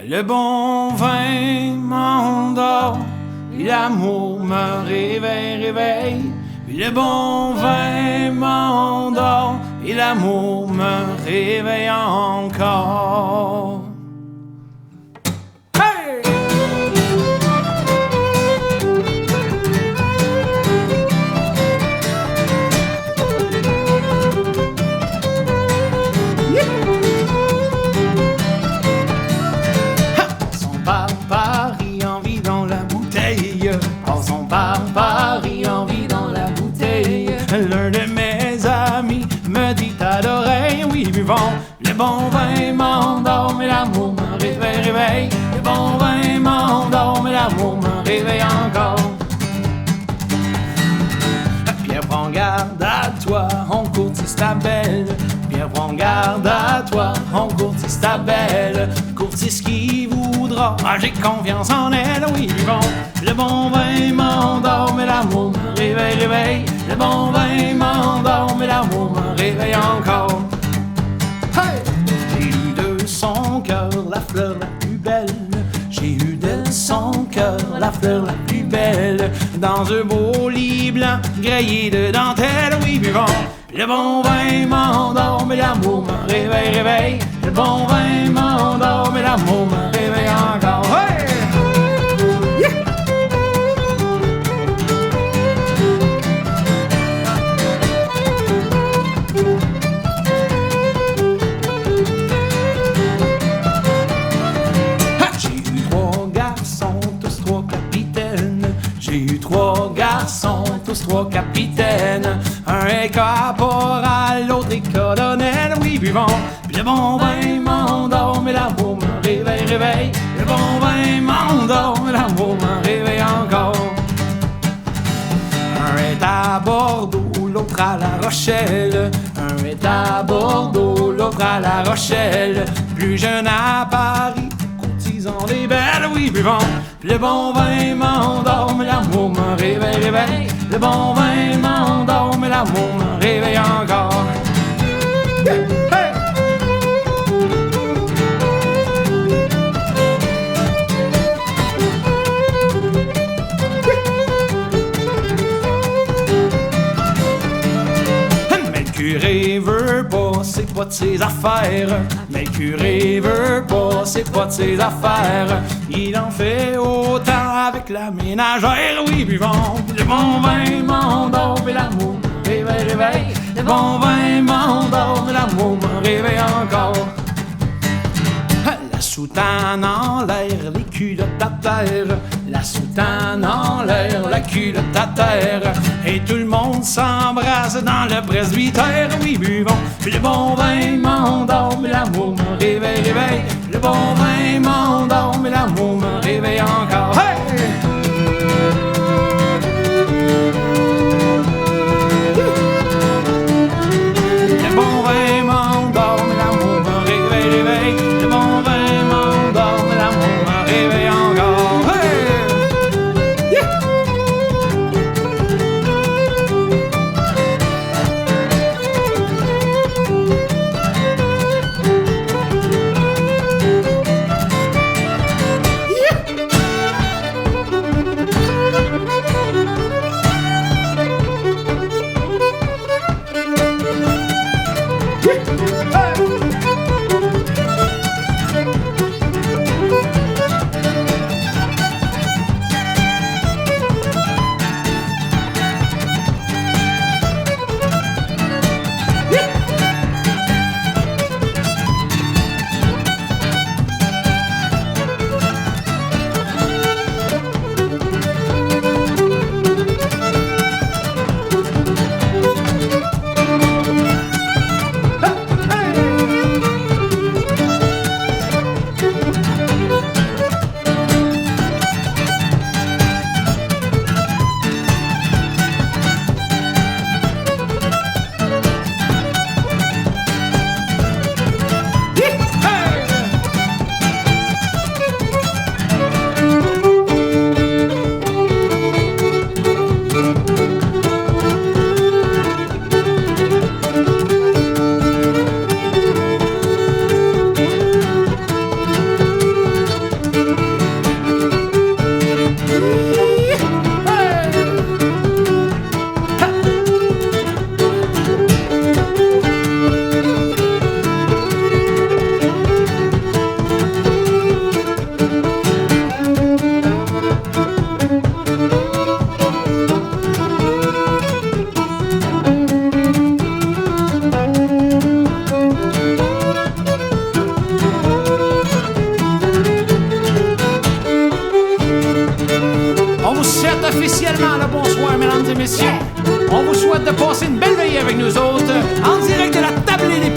Le bon vin m'endort, et l'amour me réveille. Le bon vin m'endort, et l'amour me réveille encore. Hey! Passons par Paris en vie dans la bouteille. Passons par Paris en vie dans la bouteille. L'un de mes amis me dit à l'oreille, oui, buvons. Le bon vin m'endort, mais l'amour me réveille. Le bon vin m'endort, mais l'amour me réveille encore. Pierre, prends garde à toi, on courtise ta belle. Pierre, prends garde à toi, on courtise ta belle. Courtise qui voudra, j'ai confiance en elle, oui, buvons. Le bon vin m'endort, mais l'amour me réveille. Le bon vin m'endort, mais l'amour me réveille encore. Hey! J'ai eu de son cœur la fleur la plus belle. J'ai eu de son cœur la fleur la plus belle. Dans un beau lit blanc grillé de dentelle, oui, buvons. Le bon vin m'endort, mais l'amour me réveille. Le bon vin m'endort, mais l'amour me réveille encore. Hey! Tous trois capitaines, un est caporal, l'autre est colonel, oui, buvons. Puis le bon vin m'endort, mais l'amour me réveille. Le bon vin m'endort, mais l'amour me réveille encore. Un est à Bordeaux, l'autre à La Rochelle. Un est à Bordeaux, l'autre à La Rochelle. Plus jeune à Paris, courtisant les belles, oui, buvons. Le bon vin m'endort, mais l'amour me réveille. Le bon vin m'endort, mais l'amour me réveille encore. Hey! Mais le curé veut pas, c'est pas de ses affaires. Mais le curé veut pas, c'est pas de ses affaires. Il en fait autant avec la ménagère, oui, buvons. Le bon vin m'endort, mais l'amour me réveille. Le bon vin m'endort, mais l'amour me réveille encore. La soutane en l'air, les culottes à terre. La soutane en l'air, la culotte à terre. Et tout le monde s'embrasse dans le presbytère, oui, buvons. Le bon vin m'endort, mais l'amour me réveille. Le bon vin m'endort, mais l'amour me réveille encore. Hey! Le bon vin m'endort, mais l'amour me réveille. Le bon vin m'endort, mais l'amour me réveille encore. Hey! Yeah! Hey!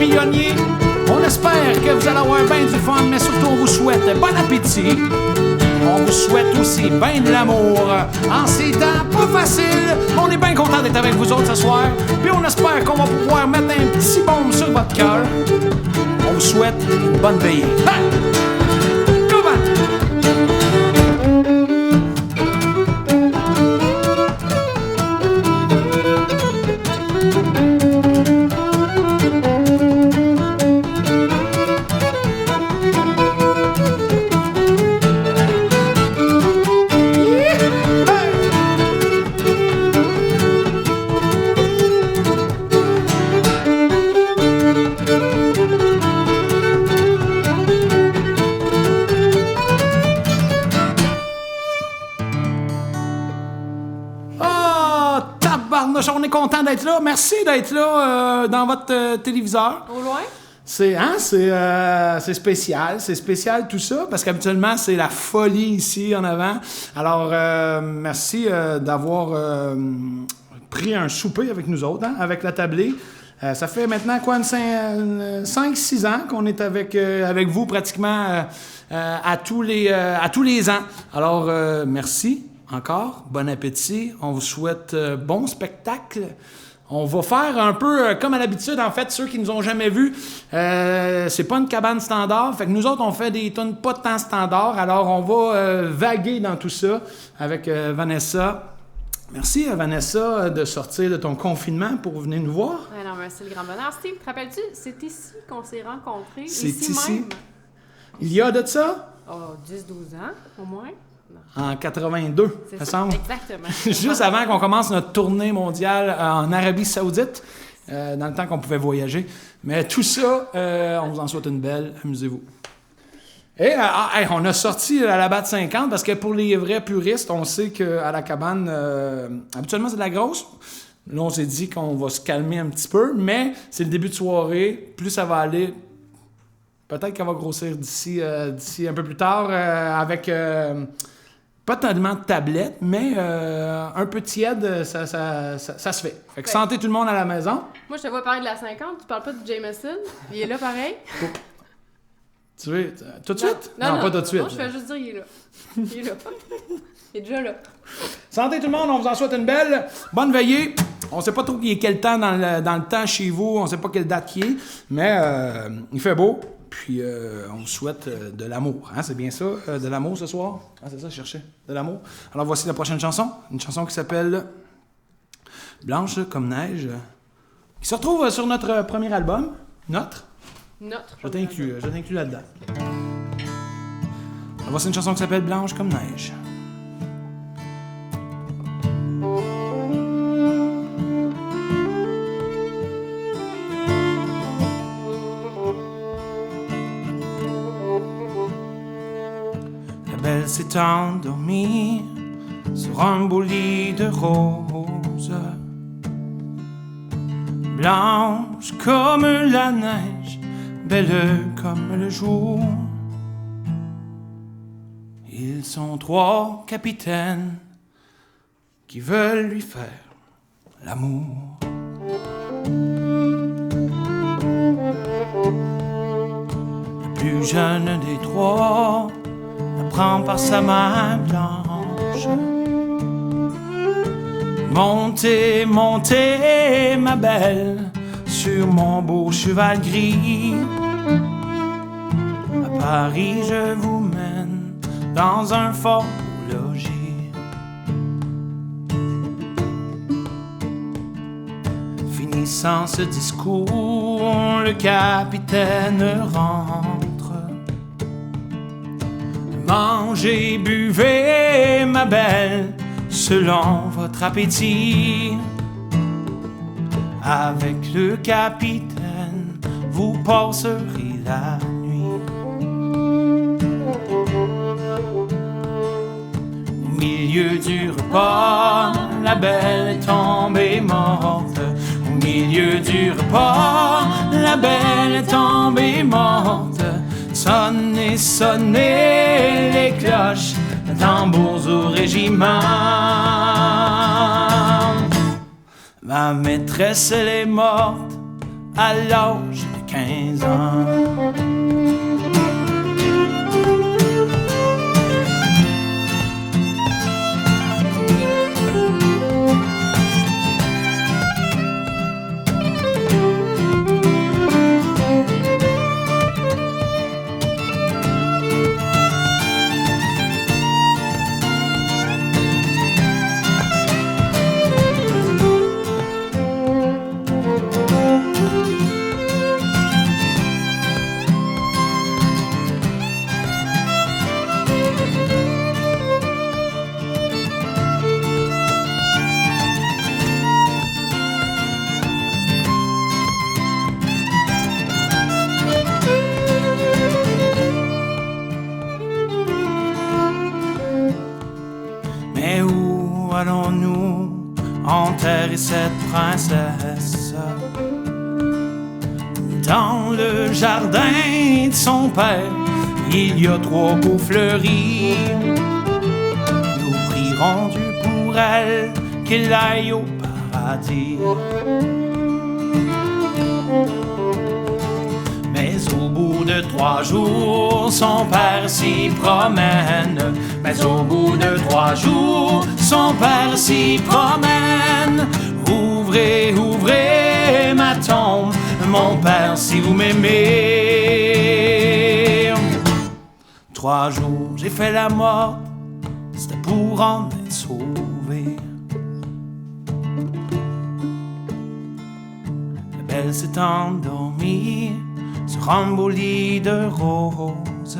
grillonniers. On espère que vous allez avoir bien du fun, mais surtout on vous souhaite bon appétit. On vous souhaite aussi bien de l'amour. En ces temps pas faciles, on est bien content d'être avec vous autres ce soir. Puis on espère qu'on va pouvoir mettre un petit baume sur votre cœur. On vous souhaite une bonne veillée. On est content d'être là. Merci d'être là dans votre téléviseur. Au loin? C'est spécial. C'est spécial tout ça, parce qu'habituellement, c'est la folie ici en avant. Alors, merci d'avoir pris un souper avec nous autres, avec la tablée. Ça fait maintenant quoi, 5-6 ans qu'on est avec vous pratiquement à tous les ans. Alors, merci. Encore, bon appétit. On vous souhaite bon spectacle. On va faire un peu comme à l'habitude, en fait, ceux qui nous ont jamais vus. C'est pas une cabane standard. Fait que nous autres, on fait des tunes pas de temps standard. Alors, on va vaguer dans tout ça avec Vanessa. Merci, Vanessa, de sortir de ton confinement pour venir nous voir. Ouais, non, mais c'est le grand bonheur. Steve, te rappelles-tu, c'est ici qu'on s'est rencontrés. C'est ici. Même. Il y a de ça? 10-12 ans, au moins. En 82, ça semble. Exactement. Juste avant qu'on commence notre tournée mondiale en Arabie Saoudite, dans le temps qu'on pouvait voyager. Mais tout ça, on vous en souhaite une belle. Amusez-vous. Et on a sorti la batte 50 parce que pour les vrais puristes, on sait qu'à la cabane, habituellement, c'est de la grosse. Là, on s'est dit qu'on va se calmer un petit peu, mais c'est le début de soirée. Plus ça va aller, peut-être qu'elle va grossir d'ici un peu plus tard avec... pas tellement de tablettes, mais un peu tiède, ça se fait. Fait que santé tout le monde à la maison. Moi, je te vois parler de la 50, tu parles pas de Jameson. Il est là pareil. Tu veux, tout de suite? Non, pas tout de suite. Non, je fais juste dire, il est là. Il est là. Il est déjà là. Santé tout le monde, on vous en souhaite une belle. Bonne veillée. On sait pas trop il est quel temps dans le temps chez vous, on sait pas quelle date qui est, mais il fait beau. Puis on vous souhaite de l'amour. Hein? C'est bien ça, de l'amour ce soir? Ah, c'est ça, je cherchais. De l'amour. Alors voici la prochaine chanson. Une chanson qui s'appelle Blanche comme neige. Qui se retrouve sur notre premier album. Notre. Je t'inclus là-dedans. Alors, voici une chanson qui s'appelle Blanche comme neige. Elle s'est endormie sur un beau lit de roses, blanche comme la neige, belle comme le jour. Ils sont 3 capitaines qui veulent lui faire l'amour. Le plus jeune des 3 prend par sa main blanche. Montez, montez, ma belle, sur mon beau cheval gris. À Paris, je vous mène dans un fort logis. Finissant ce discours, le capitaine rentre. Mangez, buvez, ma belle, selon votre appétit. Avec le capitaine, vous passerez la nuit. Au milieu du repas, la belle est tombée morte. Au milieu du repas, la belle est tombée morte. Sonnez, sonnez les cloches, les tambours au régiment. Ma maîtresse, elle est morte à l'âge de 15 ans. Mais où allons-nous enterrer cette princesse? Dans le jardin de son père, il y a 3 beaux fleuris. Nous prierons Dieu pour elle, qu'il aille au paradis. Mais au bout de 3 jours, son père s'y promène. Mais au bout de 3 jours, son père s'y promène. Ouvrez, ouvrez ma tombe, mon père, si vous m'aimez. 3 jours, j'ai fait la mort, c'était pour en être sauvé. La belle s'est endormie sur un beau lit de roses,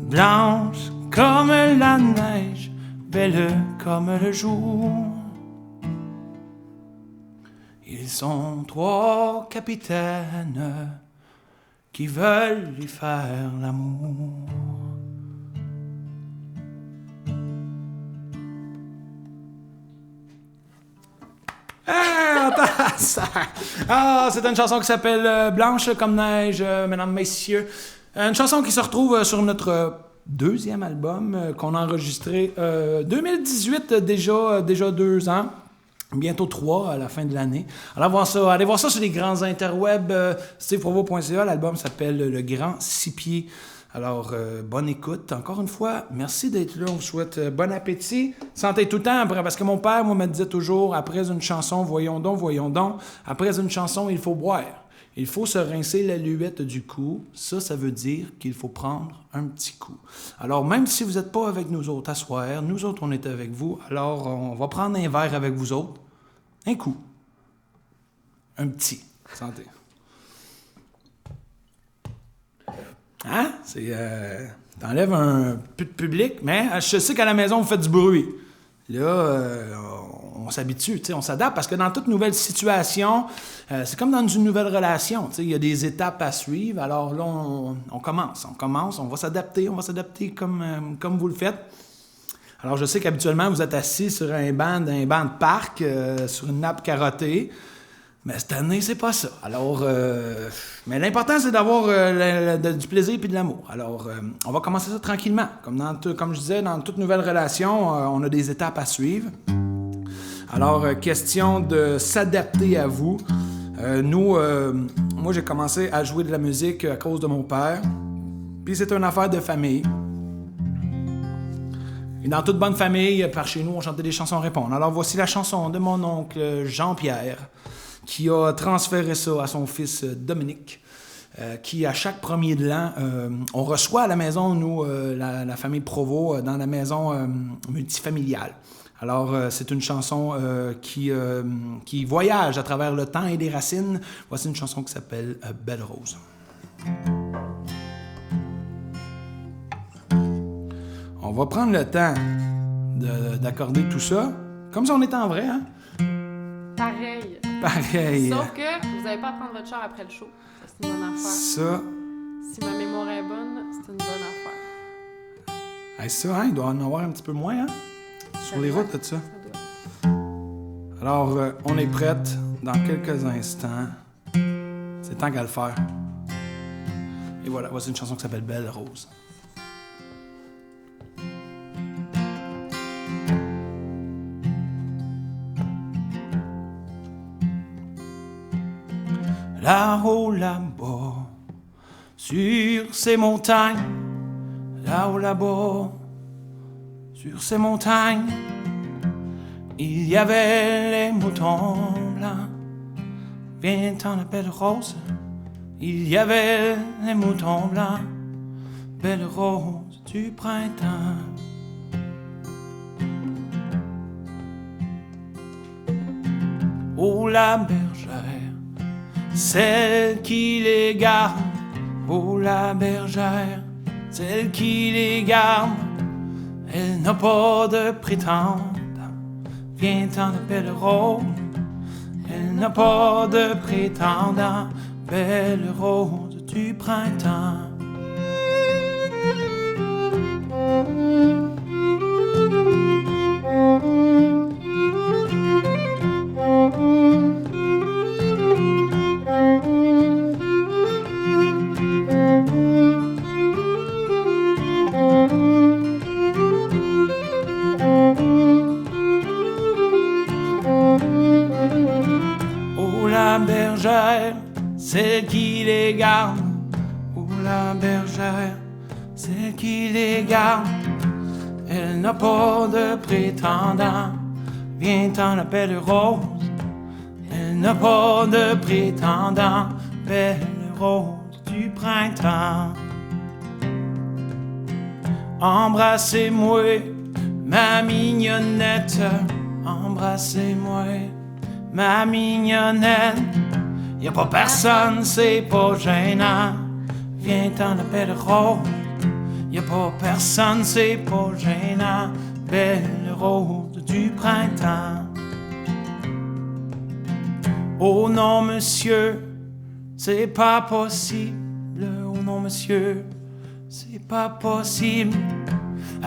blanche comme la neige, belle comme le jour. Ils sont 3 capitaines qui veulent lui faire l'amour. C'est une chanson qui s'appelle Blanche comme neige, mesdames, messieurs. Une chanson qui se retrouve sur notre 2e album qu'on a enregistré 2018, déjà 2 ans. Bientôt 3 à la fin de l'année. Allez voir ça sur les grands interwebs, steveprovo.ca. L'album s'appelle Le Grand 6 pieds. Alors, bonne écoute. Encore une fois, merci d'être là. On vous souhaite bon appétit. Santé tout le temps, parce que mon père, moi, me disait toujours, après une chanson, voyons donc, après une chanson, il faut boire. Il faut se rincer l'aluette du cou. Ça veut dire qu'il faut prendre un petit coup. Alors, même si vous n'êtes pas avec nous autres à soir, nous autres, on est avec vous. Alors, on va prendre un verre avec vous autres. Un coup. Un petit. Santé. Hein? T'enlèves un peu de public, mais je sais qu'à la maison, vous faites du bruit. Là, on s'habitue, on s'adapte, parce que dans toute nouvelle situation, c'est comme dans une nouvelle relation. Il y a des étapes à suivre. Alors là, on commence, on va s'adapter comme vous le faites. Alors, je sais qu'habituellement, vous êtes assis sur un banc de parc, sur une nappe carottée. Mais cette année, c'est pas ça. Alors, mais l'important, c'est d'avoir du plaisir et de l'amour. Alors, on va commencer ça tranquillement. Comme je disais, dans toute nouvelle relation, on a des étapes à suivre. Alors, question de s'adapter à vous. Moi, j'ai commencé à jouer de la musique à cause de mon père. Puis, c'est une affaire de famille. Et dans toute bonne famille, par chez nous, on chantait des chansons répondre. Alors, voici la chanson de mon oncle Jean-Pierre, qui a transféré ça à son fils Dominique, qui, à chaque 1er de l'an, on reçoit à la maison, nous, la famille Provo, dans la maison multifamiliale. Alors, c'est une chanson qui voyage à travers le temps et les racines. Voici une chanson qui s'appelle « Belle Rose ». On va prendre le temps d'accorder tout ça, comme si on était en vrai, hein? Pareil. Sauf que vous n'avez pas à prendre votre char après le show. Ça, c'est une bonne affaire. Ça. Si ma mémoire est bonne, c'est une bonne affaire. Ça, hein, il doit en avoir un petit peu moins, hein? Sur les routes, de ça. Alors, on est prête dans quelques instants. C'est temps qu'à le faire. Et voilà, voici une chanson qui s'appelle Belle Rose. là-haut, là-bas, sur ces montagnes, là-haut, là-bas, sur ces montagnes, il y avait les moutons blancs. Viens t'en la belle rose, il y avait les moutons blancs, belle rose du printemps. Oh la bergère, celle qui les garde, oh la bergère, celle qui les garde, elle n'a pas de prétendant. Viens t'en la belle rose, elle n'a pas de prétendant, belle rose du printemps. Celle qui les garde, oh la bergère, celle qui les garde, elle n'a pas de prétendant. Viens t'en la belle rose, elle n'a pas de prétendant, belle rose du printemps. Embrassez-moi, ma mignonnette, embrassez-moi, ma mignonnette. Y'a pas personne, c'est pas gênant. Viens t'en la belle rose. Y'a pas personne, c'est pas gênant. Belle rose du printemps. Oh non, monsieur, c'est pas possible. Oh non, monsieur, c'est pas possible.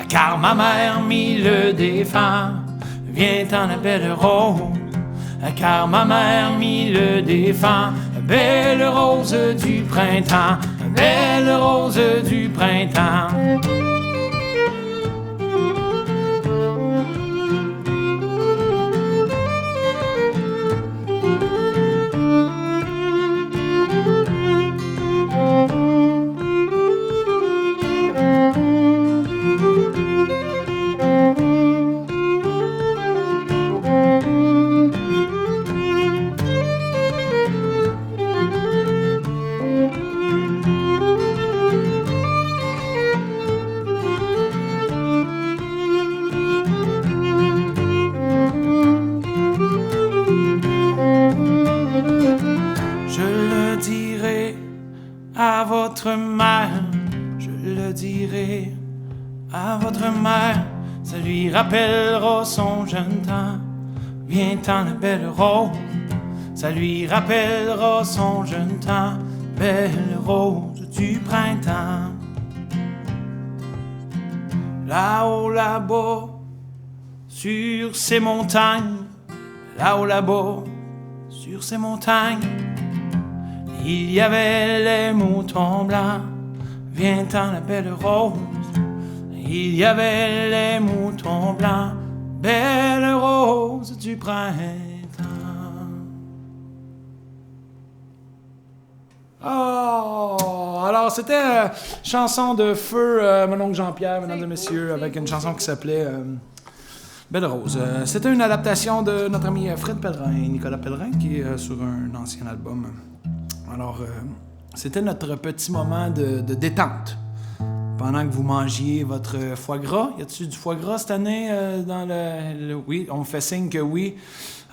Car ma mère m'y le défend. Viens t'en la belle rose. Car ma mère m'y le défend. Belle rose du printemps, belle rose du printemps. À votre mère, je le dirai à votre mère, ça lui rappellera son jeune temps. Viens t'en la belle rose, ça lui rappellera son jeune temps, belle rose du printemps. Là-haut, là-bas, sur ces montagnes, là-haut, là-bas, sur ces montagnes, il y avait les moutons blancs. Viens t'en la belle rose, il y avait les moutons blancs, belle rose du printemps. Oh, alors c'était chanson de feu, mon oncle Jean-Pierre, mesdames et messieurs, avec une chanson qui s'appelait Belle Rose. C'était une adaptation de notre ami Fred Pellerin, Nicolas Pellerin, qui est sur un ancien album. Alors, c'était notre petit moment de détente. Pendant que vous mangiez votre foie gras. Y a-t-il du foie gras cette année dans le... Oui, on me fait signe que oui.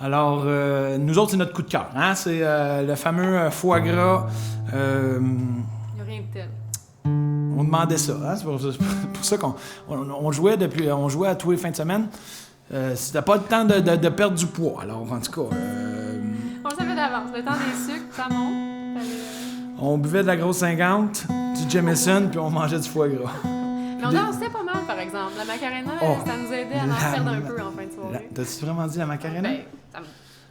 Alors, nous autres, c'est notre coup de cœur. Hein? C'est le fameux foie gras. Il n'y a rien de tel. On demandait ça. Hein? C'est pour ça qu'on jouait on jouait à tous les fins de semaine. C'était pas le temps de perdre du poids. Alors, en tout cas... On le savait d'avance. Le temps des sucres, ça monte. On buvait de la grosse 50, du Jameson, puis on mangeait du foie gras. Mais on dansait pas mal, par exemple. La Macarena, ça nous aidait à en perdre un peu en fin de soirée. T'as-tu vraiment dit la Macarena? Ben,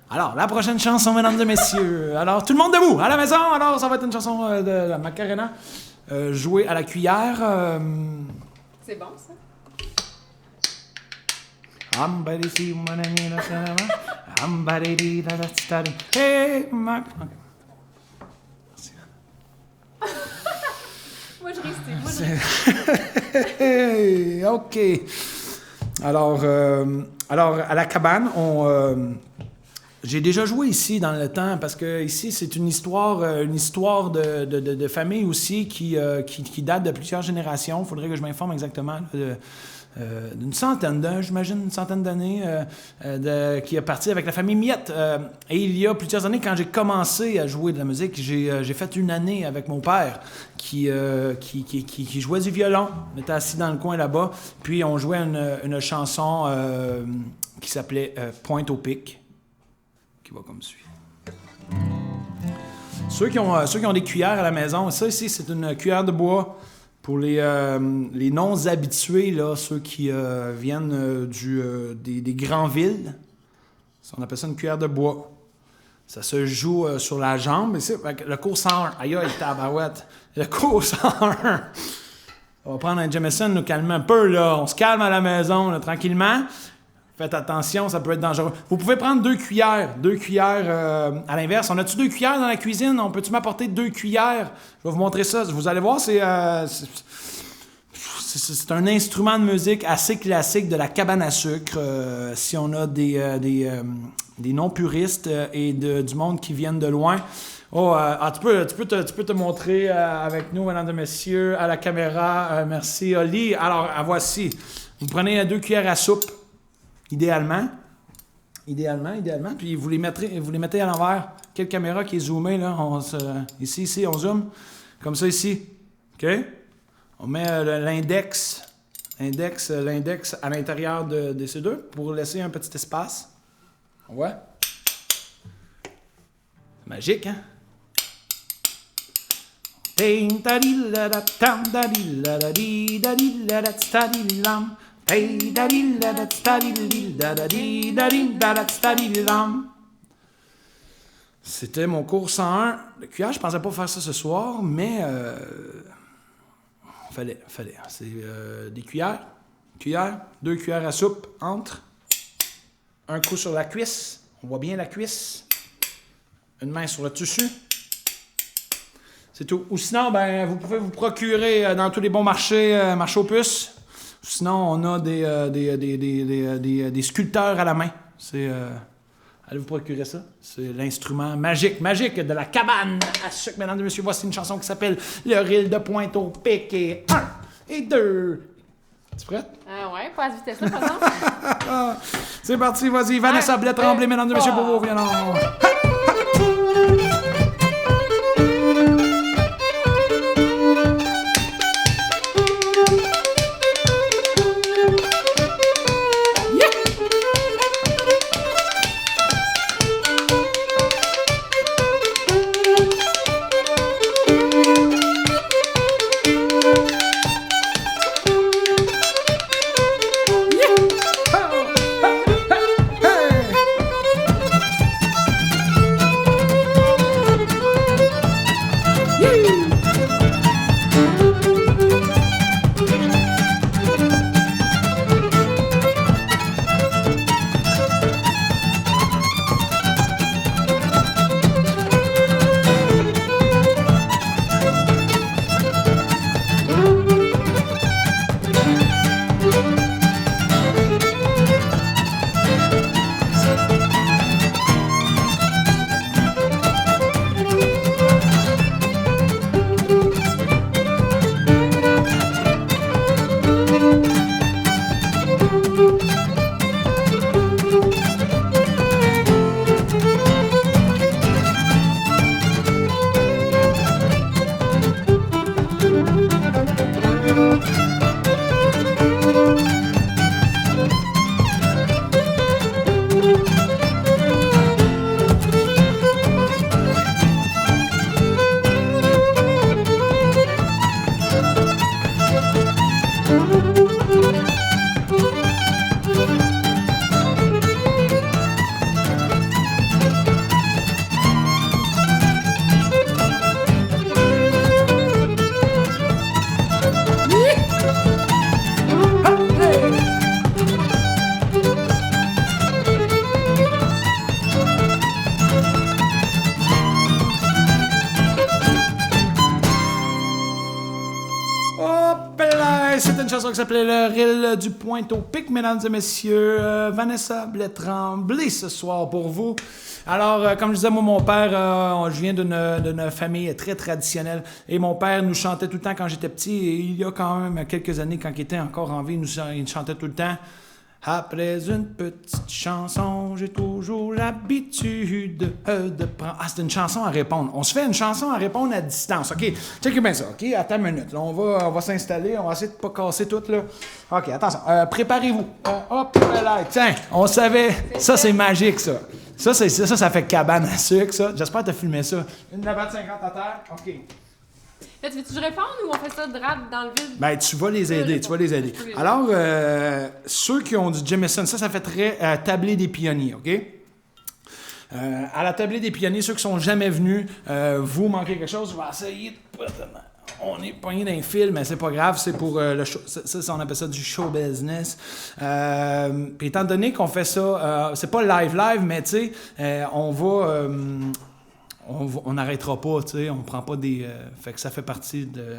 Alors, la prochaine chanson, mesdames et messieurs. Alors, tout le monde debout, à la maison. Alors, ça va être une chanson de la Macarena, jouée à la cuillère. C'est bon, ça? Hey, OK. Alors, à la cabane, j'ai déjà joué ici dans le temps parce que ici c'est une histoire de famille aussi qui date de plusieurs générations. Il faudrait que je m'informe exactement d'une centaine d'années, qui est parti avec la famille Miette. Et il y a plusieurs années, quand j'ai commencé à jouer de la musique, j'ai fait une année avec mon père qui jouait du violon. On était assis dans le coin là-bas, puis on jouait une chanson qui s'appelait Pointe au pic, qui va comme suit. Ceux qui ont des cuillères à la maison, ça ici, c'est une cuillère de bois. Pour les non-habitués, là, ceux qui viennent des grandes villes, on appelle ça une cuillère de bois. Ça se joue sur la jambe. Ici, le cours 101. Aïe, aïe, tabarouette. Le cours 101. On va prendre un Jameson, nous calmer un peu, là. On se calme à la maison, là, tranquillement. Faites attention, ça peut être dangereux. Vous pouvez prendre 2 cuillères. 2 cuillères à l'inverse. On a-tu 2 cuillères dans la cuisine? On peut-tu m'apporter 2 cuillères? Je vais vous montrer ça. Vous allez voir, c'est un instrument de musique assez classique de la cabane à sucre. Si on a des non-puristes et du monde qui viennent de loin. Tu peux te montrer avec nous, mesdames et messieurs, à la caméra. Merci, Oli. Alors, voici. Vous prenez 2 cuillères à soupe. Idéalement, puis vous les mettez à l'envers. Quelle caméra qui est zoomée, là? Ici, on zoome. Comme ça, ici. OK? On met l'index à l'intérieur de ces deux pour laisser un petit espace. Ouais. C'est magique, hein? C'était mon cours 101. Le cuillère, je pensais pas faire ça ce soir, mais fallait. C'est des cuillères. 2 cuillères à soupe entre. Un coup sur la cuisse. On voit bien la cuisse. Une main sur le tissu. C'est tout. Ou sinon, vous pouvez vous procurer dans tous les bons marchés, marché aux puces. Sinon, on a des sculpteurs à la main. Allez vous procurer ça. C'est l'instrument magique de la cabane à sucre. Mesdames et messieurs, voici une chanson qui s'appelle Le ril de Pointe au pic. Et 1 et 2. Es-tu prête? Ouais, pas à cette vitesse-là, par exemple. C'est parti, vas-y. Vanessa Blais-Tremblay, mesdames et messieurs, pour vos violons. c'était une chanson qui s'appelait Le Ril du Pointe-au-Pic, mesdames et messieurs. Vanessa Blais-Tremblay ce soir pour vous. Alors, comme je disais, moi, mon père, je viens d'une famille très traditionnelle. Et mon père nous chantait tout le temps quand j'étais petit. Et il y a quand même quelques années, quand il était encore en vie, il nous chantait tout le temps. Après une petite chanson, j'ai toujours l'habitude de prendre... Ah, c'est une chanson à répondre. On se fait une chanson à répondre à distance. OK, checkez bien ça. OK, attends une minute. Là, on va s'installer. On va essayer de pas casser tout, là. OK, attention. Préparez-vous. Hop là. Tiens, on savait. Ça, c'est magique, ça. Ça fait cabane à sucre, ça. J'espère que tu as filmé ça. Une navette 50 à terre. OK. Là, tu veux-tu que je réponde ou on fait ça de rap dans le vide? Ben, tu vas les aider, Alors, ceux qui ont du Jameson, ça fait très tablé des pionniers, OK? À la tablée des pionniers, ceux qui sont jamais venus, vous manquez quelque chose, je vais essayer de... On est pogné dans un fil, mais c'est pas grave, c'est pour le show. Ça, on appelle ça du show business. Puis étant donné qu'on fait ça, c'est pas live, mais tu sais, on n'arrêtera pas, tu sais, on prend pas des... fait que ça fait partie de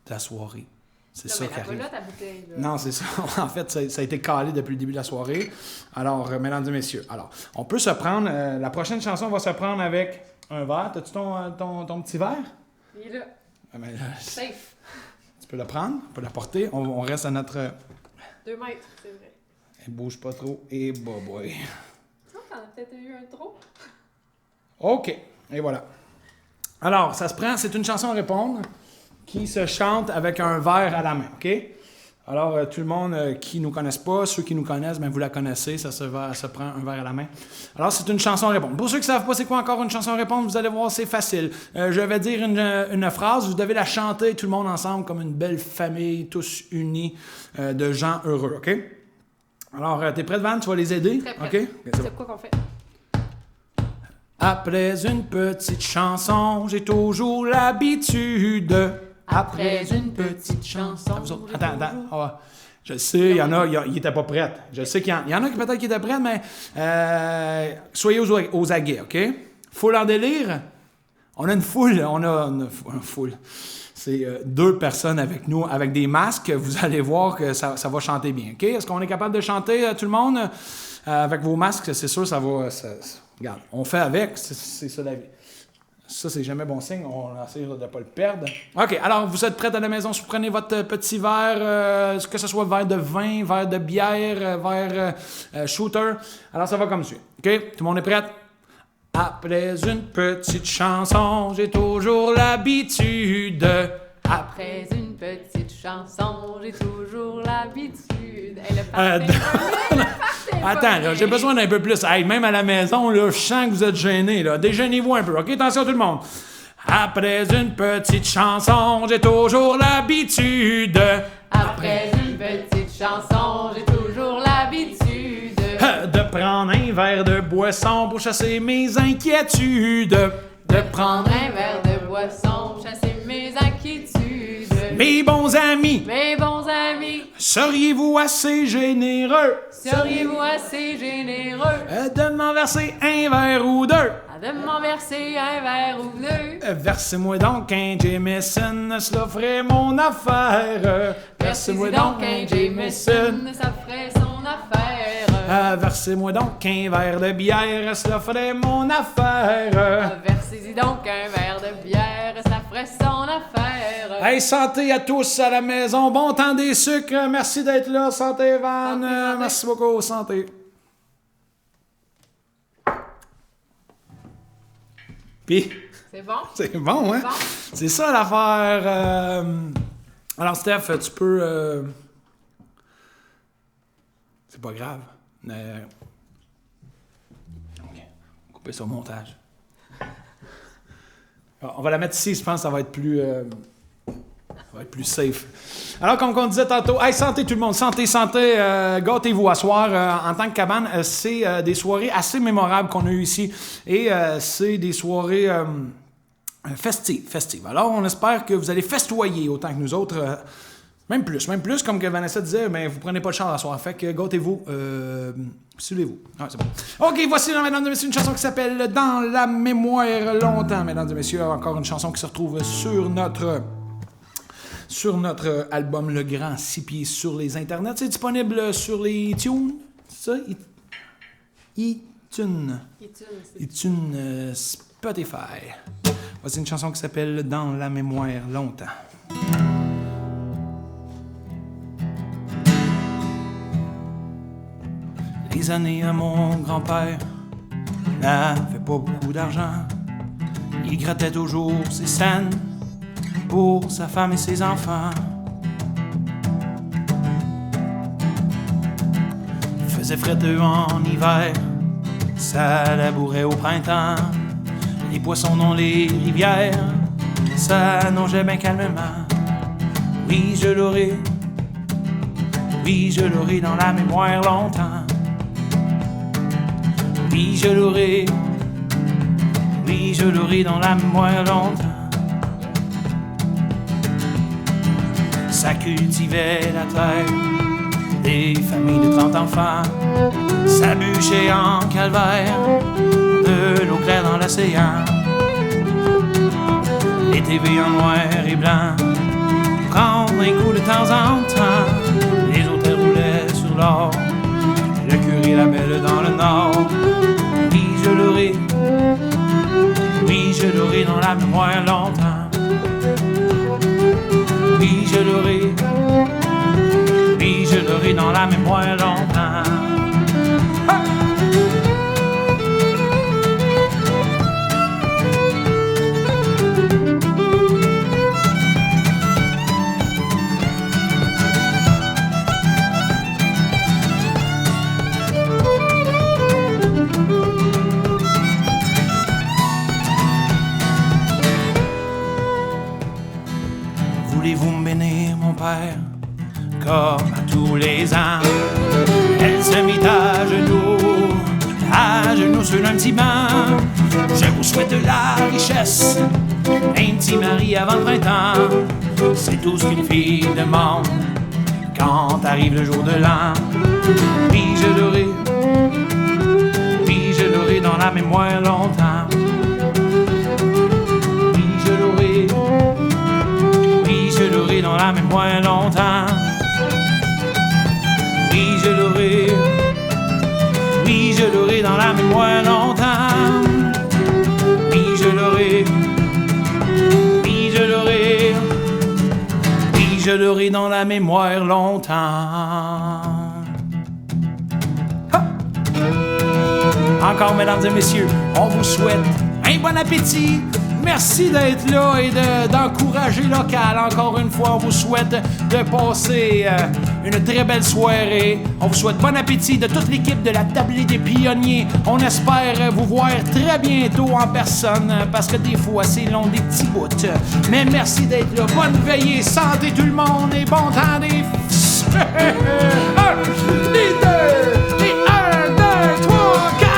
la soirée. C'est ça qui arrive. Là, ta bouteille, là. Non, c'est ça. En fait, ça a été calé depuis le début de la soirée. Alors, mesdames et messieurs, alors, on peut se prendre... la prochaine chanson, on va se prendre avec un verre. T'as-tu ton petit verre? Il est là. Ah, ben, Safe. Tu peux le prendre, on peut l'apporter. On reste à notre... 2 mètres, c'est vrai. Elle bouge pas trop. Et boy. Tu vois, t'en as peut-être eu un trop. OK. Et voilà. Alors, ça se prend, c'est une chanson à répondre qui se chante avec un verre à la main, OK? Alors, tout le monde qui ne nous connaisse pas, ceux qui nous connaissent, ben, vous la connaissez, ça se prend un verre à la main. Alors, c'est une chanson à répondre. Pour ceux qui ne savent pas c'est quoi encore une chanson à répondre, vous allez voir, c'est facile. Je vais dire une phrase, vous devez la chanter tout le monde ensemble comme une belle famille, tous unis, de gens heureux, OK? Alors, t'es prête, Van? Tu vas les aider? Très prête. OK? C'est quoi qu'on fait? Après une petite chanson, j'ai toujours l'habitude. Après une petite chanson. Attends. Je sais, il y en a, ils n'étaient pas prêts. Je sais qu'il y en a qui peut-être qui étaient prêts, mais soyez aux aguets, OK? Foule en délire. On a une foule. Une foule. C'est 2 personnes avec nous, avec des masques. Vous allez voir que ça va chanter bien, OK? Est-ce qu'on est capable de chanter, tout le monde? Avec vos masques, c'est sûr, ça va... regarde, on fait avec, c'est ça la vie. Ça, c'est jamais bon signe, on essaie de ne pas le perdre. OK, alors, vous êtes prêts à la maison, vous prenez votre petit verre, que ce soit verre de vin, verre de bière, verre shooter. Alors, ça va comme suit. OK, tout le monde est prêt? Après une petite chanson, j'ai toujours l'habitude. Après une petite chanson, j'ai toujours l'habitude. Attends, là, j'ai besoin d'un peu plus. Hey, même à la maison, là, je sens que vous êtes gênés. Là. Déjeunez-vous un peu. OK, attention tout le monde. Après une petite chanson, j'ai toujours l'habitude. Après une petite chanson, j'ai toujours l'habitude de prendre un verre de boisson pour chasser mes inquiétudes. De prendre un verre de boisson pour chasser mes inquiétudes. Mes bons amis, seriez-vous assez généreux? Seriez-vous assez généreux de m'en verser un verre ou deux? De m'en verser un verre ou deux? Versez-moi donc un Jameson, cela ferait mon affaire. Versez-moi donc un Jameson, ça ferait son affaire. Versez-moi donc un verre de bière, cela ferait mon affaire. Versez-y donc un verre de bière, ça ferait son affaire. Hey, santé à tous à la maison, bon temps des sucres, merci d'être là, santé Van, santé. Merci beaucoup, santé. Puis, c'est bon? C'est bon, hein? Bon. C'est ça l'affaire. Alors, Steph, tu peux... C'est pas grave. Couper ça au montage. Alors, on va la mettre ici, je pense que ça va être plus... ça va être plus safe. Alors, comme on disait tantôt, hey, santé tout le monde, santé, gâtez-vous à soir. En tant que cabane, c'est des soirées assez mémorables qu'on a eues ici. Et c'est des soirées festives. Alors, on espère que vous allez festoyer autant que nous autres. Même plus, comme que Vanessa disait, mais vous prenez pas le char à soir. Fait que gâtez-vous, suivez-vous. Ah, c'est bon. OK, voici, mesdames et messieurs, une chanson qui s'appelle « Dans la mémoire longtemps », mesdames et messieurs. Encore une chanson qui se retrouve sur sur notre album Le Grand 6 pieds sur les internets. C'est disponible sur les iTunes. C'est ça? iTunes. iTunes, Spotify. Voici une chanson qui s'appelle Dans la mémoire longtemps. Les années à mon grand-père n'avaient pas beaucoup d'argent. Il grattait toujours ses scènes pour sa femme et ses enfants. Faisait fréteux en hiver, ça labourait au printemps. Les poissons dans les rivières, ça nageait bien calmement. Oui, je l'aurai dans la mémoire longtemps. Oui, je l'aurai dans la mémoire longtemps. Ça cultivait la terre, des familles de 30 enfants. Ça bûchait en calvaire, de l'eau claire dans l'océan. Les TV en noir et blanc, prendre un coup de temps en temps. Les hôtels roulaient sur l'or, le curé la belle dans le nord. Oui, je l'aurai dans la mémoire longtemps. Oui, je l'aurai dans la mémoire longtemps. Ah! Voulez-vous me bénir, mon père, comme à tous les ans? Elle se mit à genoux sur un petit banc. Je vous souhaite la richesse, un petit mari avant le printemps. C'est tout ce qu'une fille demande quand arrive le jour de l'an. Oui, je l'aurai dans la mémoire longtemps. Je l'aurai dans la mémoire longtemps. Oui, je l'aurai dans la mémoire longtemps. Oui, je l'aurai dans la mémoire longtemps. Ha! Encore, mesdames et messieurs, on vous souhaite un bon appétit. Merci d'être là et d'encourager local. Encore une fois, on vous souhaite de passer une très belle soirée. On vous souhaite bon appétit de toute l'équipe de la Tablée des Pionniers. On espère vous voir très bientôt en personne parce que des fois, c'est long des petits bouts. Mais merci d'être là. Bonne veillée, santé tout le monde et bon temps des... 1, 2, et 1, 2, 3, 4.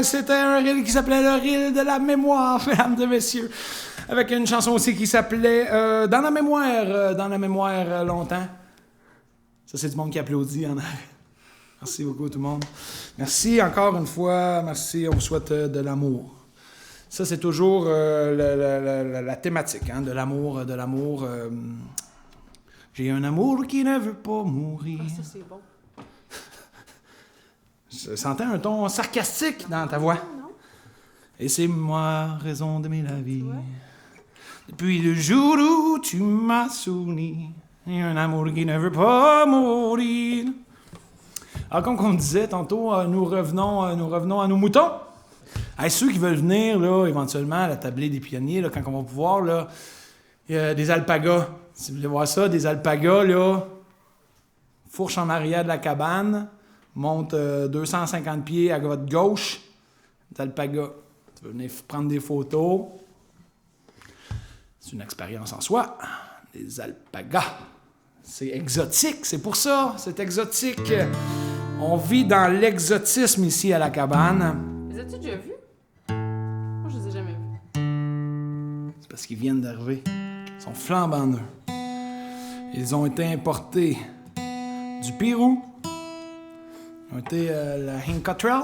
C'était un reel qui s'appelait le reel de la mémoire, mesdames et messieurs. Avec une chanson aussi qui s'appelait Dans la mémoire longtemps. Ça, c'est du monde qui applaudit en arrière. Merci beaucoup tout le monde. Merci encore une fois. Merci, on vous souhaite de l'amour. Ça, c'est toujours la thématique, hein, de l'amour. J'ai un amour qui ne veut pas mourir. Ah, ça, c'est bon. Je sentais un ton sarcastique dans ta voix. Non? Et c'est moi, raison d'aimer la vie. Ouais. Depuis le jour où tu m'as souri, il y a un amour qui ne veut pas mourir. Alors, comme on disait tantôt, nous revenons à nos moutons. Hey, ceux qui veulent venir, là, éventuellement, à la tablée des pionniers, là, quand on va pouvoir, là, il y a des alpagas. Si vous voulez voir ça, des alpagas, là, fourche en arrière de la cabane, monte 250 pieds à votre gauche, des alpagas. Tu veux venir prendre des photos. C'est une expérience en soi. Les alpagas. C'est exotique, c'est pour ça, c'est exotique. On vit dans l'exotisme ici à la cabane. Les as-tu déjà vus? Moi, je les ai jamais vus. C'est parce qu'ils viennent d'arriver. Ils sont flambant neufs. Ils ont été importés du Pérou. Ils ont été la Inca Trail,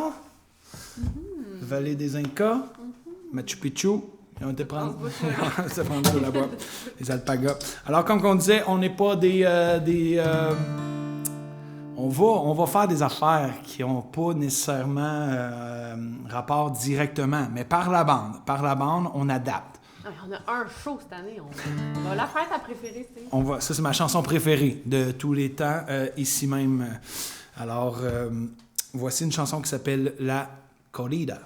la vallée des Incas, Machu Picchu. Ils ont été prendre ça prend tout là-bas, les alpagas. Alors, comme on disait, on n'est pas on va faire des affaires qui n'ont pas nécessairement rapport directement, mais par la bande, on adapte. Ah, on a un show cette année. On va la faire ta préférée, Steve. Ça, c'est ma chanson préférée de tous les temps, ici même. Alors, voici une chanson qui s'appelle La Corrida.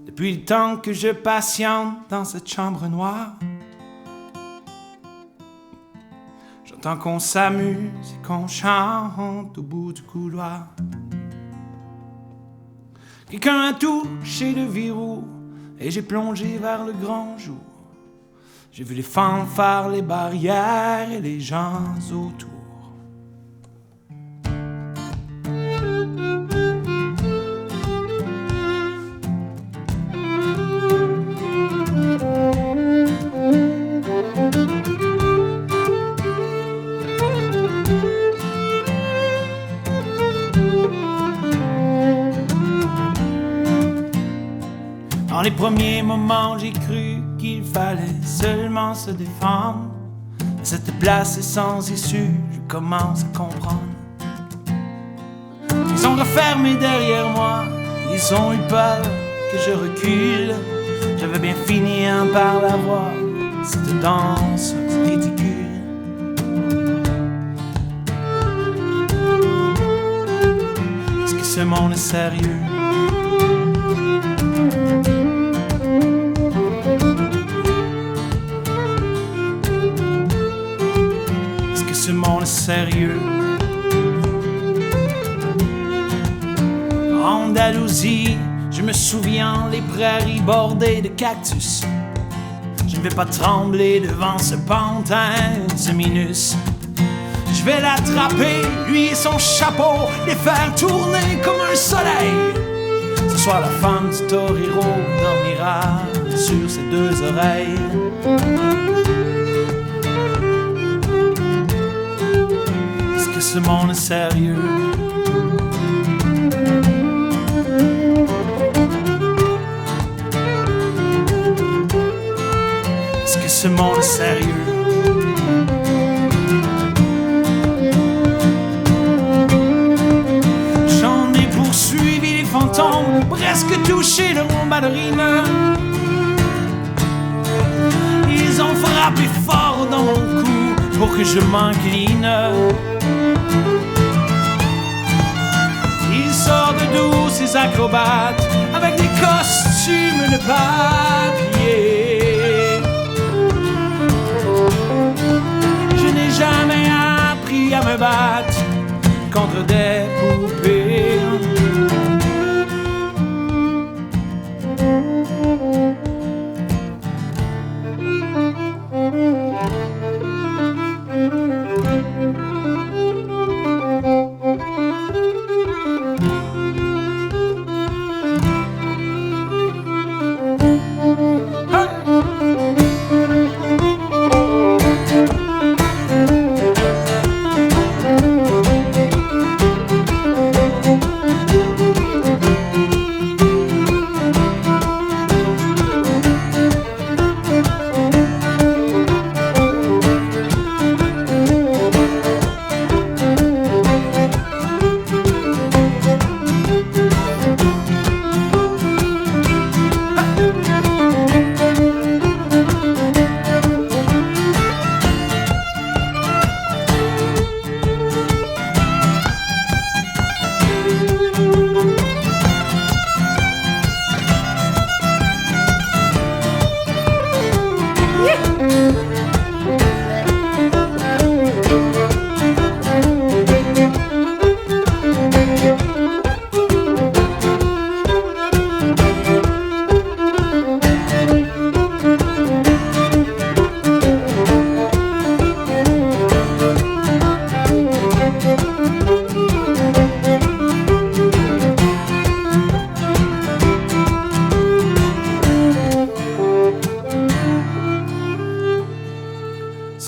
Depuis le temps que je patiente dans cette chambre noire, j'entends qu'on s'amuse et qu'on chante au bout du couloir. Quelqu'un a touché le verrou et j'ai plongé vers le grand jour. J'ai vu les fanfares, les barrières et les gens autour. Dans les premiers moments, j'ai cru qu'il fallait seulement se défendre. Mais cette place est sans issue, je commence à comprendre. Ils ont refermé derrière moi, ils ont eu peur que je recule. J'avais bien fini par la voir, cette danse ridicule. Est-ce que ce monde est sérieux? Ce monde est sérieux. En Andalousie, je me souviens les prairies bordées de cactus. Je ne vais pas trembler devant ce pantin, ce minus. Je vais l'attraper, lui et son chapeau, les faire tourner comme un soleil. Ce soir, la femme du torero dormira sur ses deux oreilles. Ce monde est sérieux. Est-ce que ce monde est sérieux? J'en ai poursuivi les fantômes, presque touché leur ballerine. Ils ont frappé fort dans mon cou pour que je m'incline. Ils sortent de d'où ces acrobates avec des costumes de papier. Je n'ai jamais appris à me battre contre des poupées.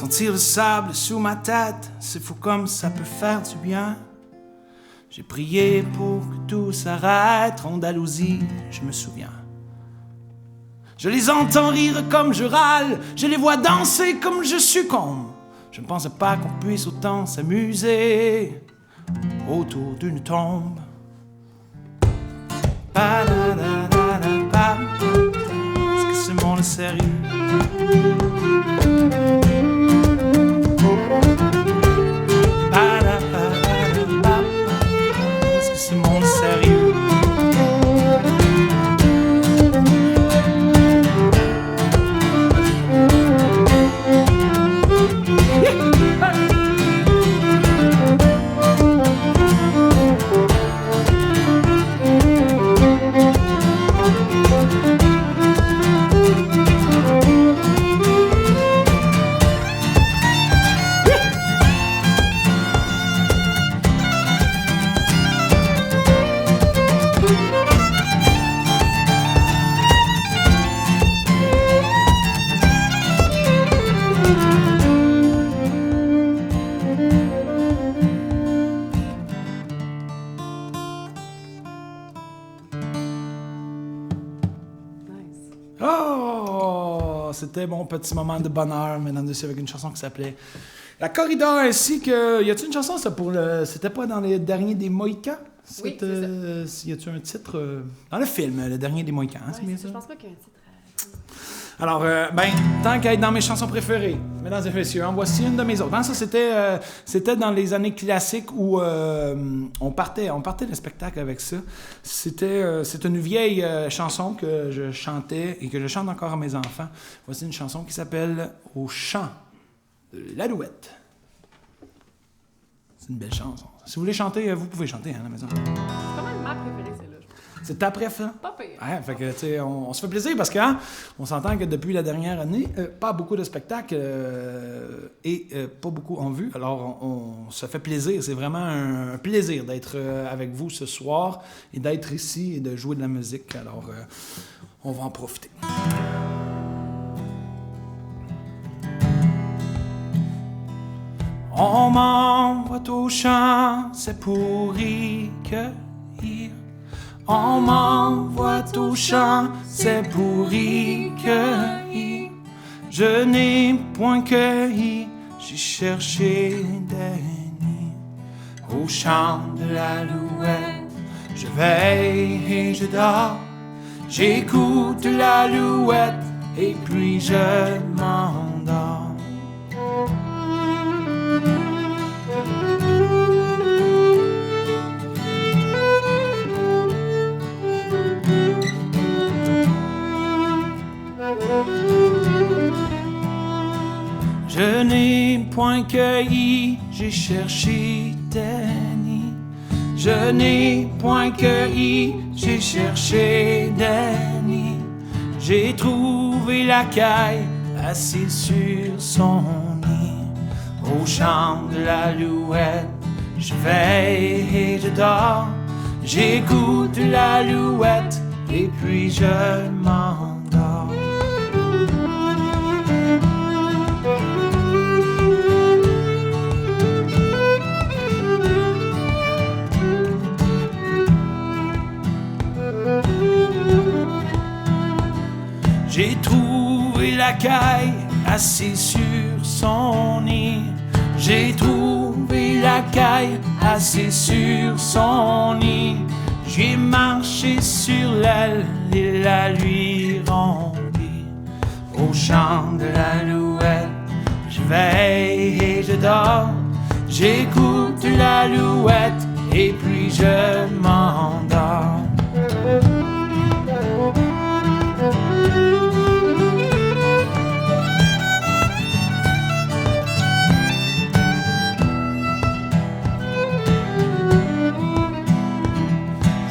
Sentir le sable sous ma tête, c'est fou comme ça peut faire du bien. J'ai prié pour que tout s'arrête, Andalousie, je me souviens. Je les entends rire comme je râle, je les vois danser comme je succombe. Je ne pensais pas qu'on puisse autant s'amuser autour d'une tombe. Est-ce que ce monde est sérieux? Est-ce que ce monde est sérieux? C'était mon petit moment de bonheur, mesdames et messieurs, avec une chanson qui s'appelait La Corridor, ainsi que... Y a-t-il une chanson, ça, pour le... C'était pas dans les derniers des Mohicans? Oui, c'est ça. Y a-t-il un titre... Dans le film, le dernier des Mohicans, hein, c'est bien ça? Je pense pas qu'il y a un titre. Alors, tant qu'à être dans mes chansons préférées, mesdames et messieurs, en voici une de mes autres. Hein, ça, c'était dans les années classiques où on partait le spectacle avec ça. C'est une vieille chanson que je chantais et que je chante encore à mes enfants. Voici une chanson qui s'appelle « Au chant de l'Alouette ». C'est une belle chanson. Si vous voulez chanter, vous pouvez chanter à la maison. C'est quand même ma préférée, celle-là. C'est ta préf, ça? Pas pire. Ouais, fait que, tu sais, on se fait plaisir parce que, hein, on s'entend que depuis la dernière année, pas beaucoup de spectacles et pas beaucoup en vue. Alors, on se fait plaisir. C'est vraiment un plaisir d'être avec vous ce soir et d'être ici et de jouer de la musique. Alors, on va en profiter. On m'envoie au champ, c'est pour y cueillir. On m'envoie au champ, c'est pour y cueillir. Je n'ai point cueilli, j'ai cherché des nids. Au champ de l'Alouette, je veille et je dors. J'écoute l'Alouette et puis je m'endors. Je n'ai point cueilli, j'ai cherché des nids. Je n'ai point cueilli, j'ai cherché des nids. J'ai trouvé la caille assise sur son nid. Au champ de l'Alouette, je veille et je dors. J'écoute l'Alouette et puis je m'endors. J'ai trouvé la caille assise sur son nid. J'ai trouvé la caille assise sur son nid. J'ai marché sur l'aile et la lui remplie. Au champ de l'Alouette, je veille et je dors. J'écoute l'Alouette et puis je m'endors.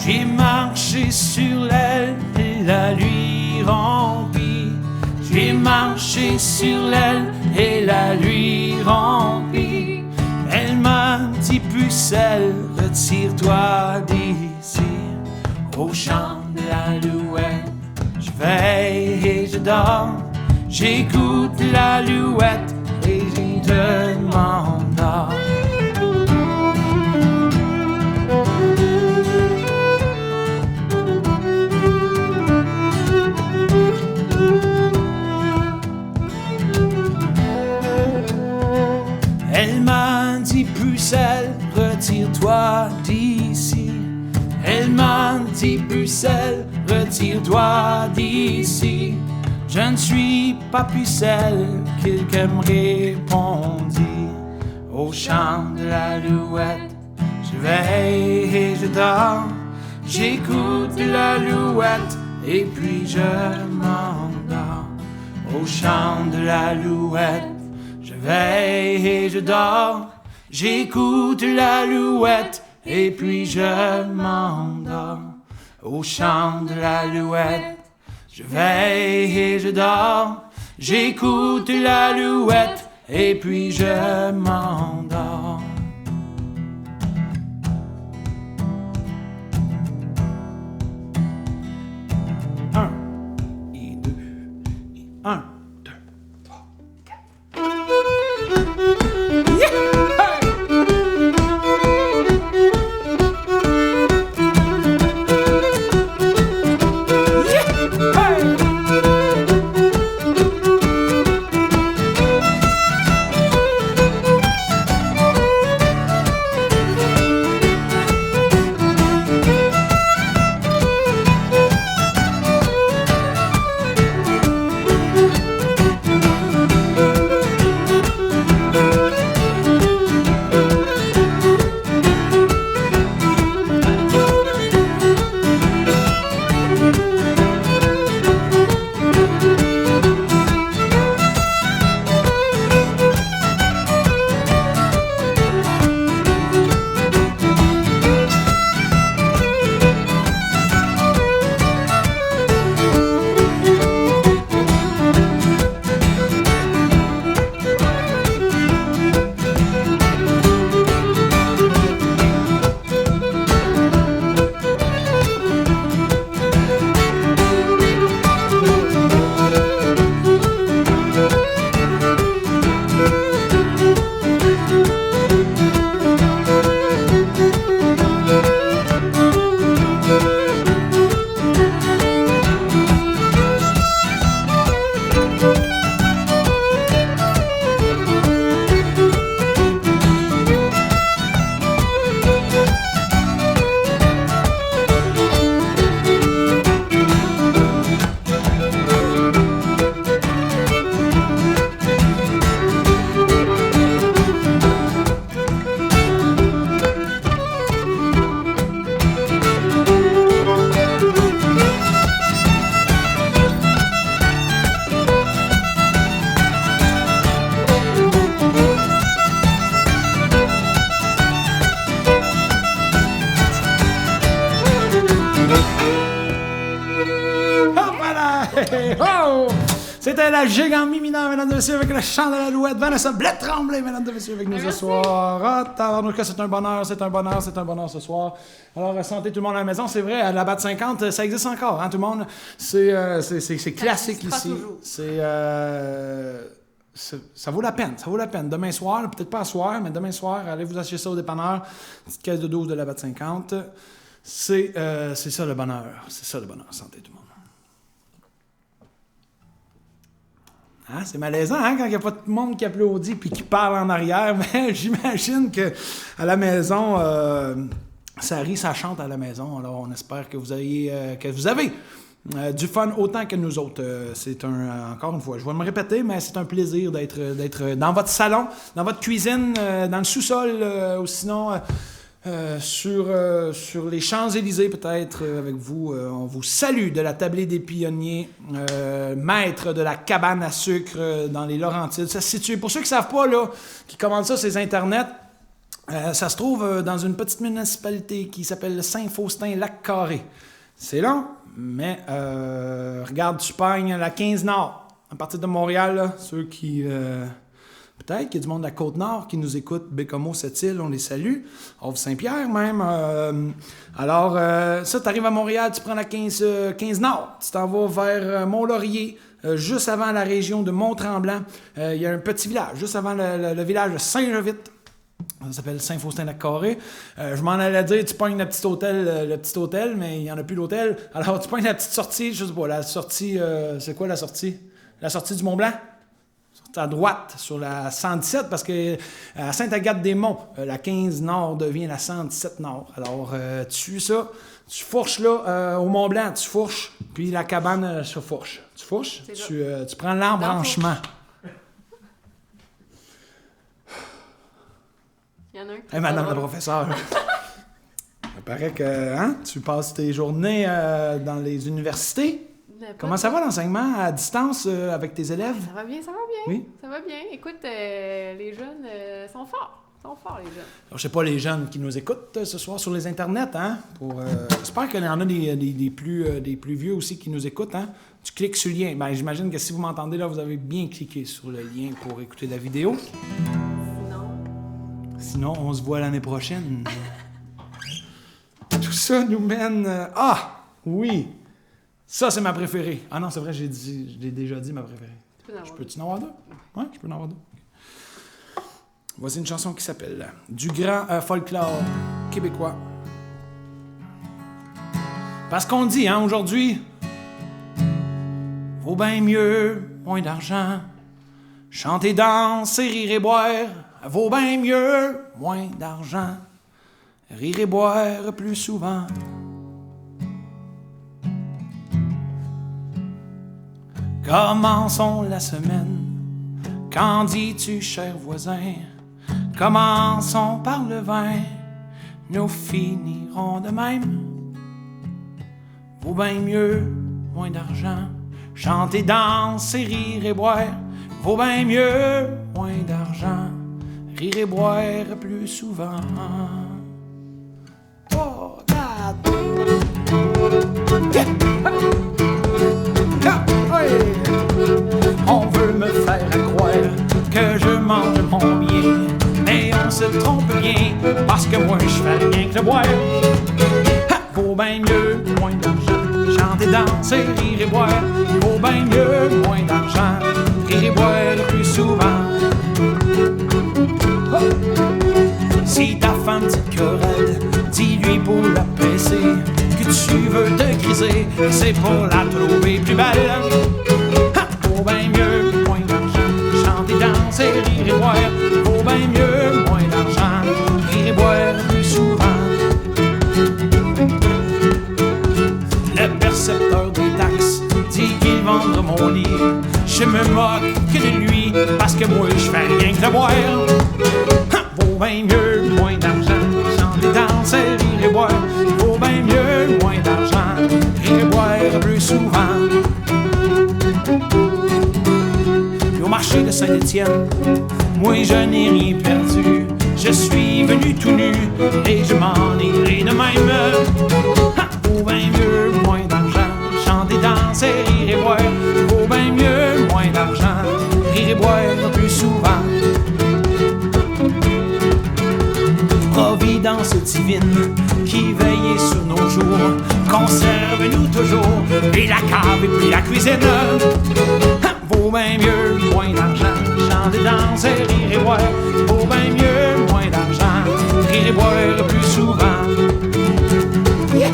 J'ai marché sur l'aile et la lui remplie. J'ai marché sur l'aile et la lui remplie. Elle m'a dit pucelle, retire-toi d'ici. Au champ de l'Alouette, je veille et je dors. J'écoute l'Alouette et dit pucelle, retire-toi d'ici. Je ne suis pas pucelle, quelqu'un me répondit. Au chant de l'alouette, je veille et je dors. J'écoute l'alouette et puis je m'endors. Au chant de l'alouette, je veille et je dors. J'écoute l'alouette et puis je m'endors. Au chant de l'alouette, je veille et je dors. J'écoute l'alouette et puis je m'endors. Un et deux, et un, deux, trois, quatre. Yeah! Oh! C'était la gigue en mi mineur, mesdames et messieurs, avec le chant de l'alouette. Vanessa Blais-Tremblay, mesdames et messieurs, avec nous ce soir. Ah, tabarnouche, c'est un bonheur, c'est un bonheur, c'est un bonheur ce soir. Alors, santé tout le monde à la maison, c'est vrai, à la BAT 50, ça existe encore, hein, tout le monde. C'est classique ici. Ça vaut la peine, ça vaut la peine. Demain soir, peut-être pas à soir, mais demain soir, allez vous acheter ça au dépanneur. Petite caisse de 12 de la BAT 50. C'est ça le bonheur. C'est ça le bonheur. Santé tout le monde. Hein, c'est malaisant hein, quand il n'y a pas de monde qui applaudit et qui parle en arrière, mais j'imagine qu'à la maison, ça rit, ça chante à la maison. Alors on espère que vous avez du fun autant que nous autres. Encore une fois, je vais me répéter, mais c'est un plaisir d'être dans votre salon, dans votre cuisine, dans le sous-sol, ou sinon sur les Champs-Élysées peut-être avec vous. On vous salue de la Tablée des Pionniers, maître de la cabane à sucre dans les Laurentides. Ça se situe, pour ceux qui ne savent pas, là, qui commandent ça sur les internets, ça se trouve dans une petite municipalité qui s'appelle Saint-Faustin-Lac-Carré. C'est long, mais regarde, tu pognes la 15 Nord, à partir de Montréal, là, ceux qui... peut-être qu'il y a du monde de la Côte-Nord qui nous écoute, Bécomo, Sept-Îles, on les salue. Havre-Saint-Pierre même. Alors, ça, tu arrives à Montréal, tu prends la 15 Nord, tu t'en vas vers Mont-Laurier, juste avant la région de Mont-Tremblant. Il y a un petit village, juste avant le village de Saint-Jovite. Ça s'appelle Saint-Faustin-Lac-Carré. Je m'en allais dire, tu pognes le petit hôtel, mais il n'y en a plus l'hôtel. Alors, tu pognes la petite sortie, je sais pas, la sortie, c'est quoi la sortie? La sortie du Mont-Blanc? à droite, sur la 117, parce que à Sainte-Agathe-des-Monts, la 15 Nord devient la 117 Nord. Alors, tu suis ça, tu fourches là, au Mont-Blanc, tu fourches, puis la cabane se fourche. Tu fourches, tu prends l'embranchement. Il y en a un qui Madame la professeure, il paraît que tu passes tes journées dans les universités. Comment ça va l'enseignement à distance avec tes élèves? Ça va bien, ça va bien. Oui? Ça va bien. Écoute, les jeunes sont forts. Ils sont forts, les jeunes. Alors, je sais pas les jeunes qui nous écoutent ce soir sur les internets, hein? J'espère qu'il y en a des plus vieux aussi qui nous écoutent, hein? Tu cliques sur le lien. Ben, j'imagine que si vous m'entendez là, vous avez bien cliqué sur le lien pour écouter la vidéo. Sinon, on se voit l'année prochaine. Tout ça nous mène... oui! Ça, c'est ma préférée. Ah non, c'est vrai, je l'ai déjà dit, ma préférée. Je peux-tu en avoir deux? Oui, je peux en avoir deux. Voici une chanson qui s'appelle « Du grand folklore québécois ». Parce qu'on dit, hein, aujourd'hui, vaut bien mieux, moins d'argent. Chanter, danser, rire et boire, vaut bien mieux, moins d'argent. Rire et boire plus souvent. Commençons la semaine, qu'en dis-tu, cher voisin? Commençons par le vin, nous finirons de même. Vaut bien mieux, moins d'argent. Chanter, danser, rire et boire, vaut bien mieux, moins d'argent. Rire et boire plus souvent. Oh, God! Yeah. On veut me faire croire que je mange mon bien, mais on se trompe bien, parce que moi je fais rien que le boire. Vaut bien mieux, moins d'argent, chanter, danser, rire et boire. Vaut bien mieux, moins d'argent, rire et boire plus souvent. Si ta femme te querelle, dis-lui pour la baisser que tu veux te griser, c'est pour la trouver plus belle. Vaut bien mieux, moins d'argent, chanter, danser, rire et boire. Vaut bien mieux, moins d'argent, rire et boire plus souvent. Le percepteur des taxes dit qu'il vendra mon lit. Je me moque que de lui, parce que moi je fais rien que de boire. Vaut bien mieux, moins d'argent, chanter, danser, rire et boire. Vaut bien mieux, moins d'argent, rire et boire plus souvent. Puis au marché de Saint-Étienne, moi je n'ai rien perdu. Je suis venu tout nu et je m'en irai de même. Vaut bien mieux, moins d'argent, chanter, danser, rire et boire. Vaut bien mieux, moins d'argent, rire et boire plus souvent. Providence divine qui veillait sur nos jours, conserve-nous toujours, et la cave et puis la cuisine. Vaut bien mieux, moins d'argent, chanter, danser, rire et boire. Vaut bien mieux, moins d'argent, rire et boire plus souvent. Yeah.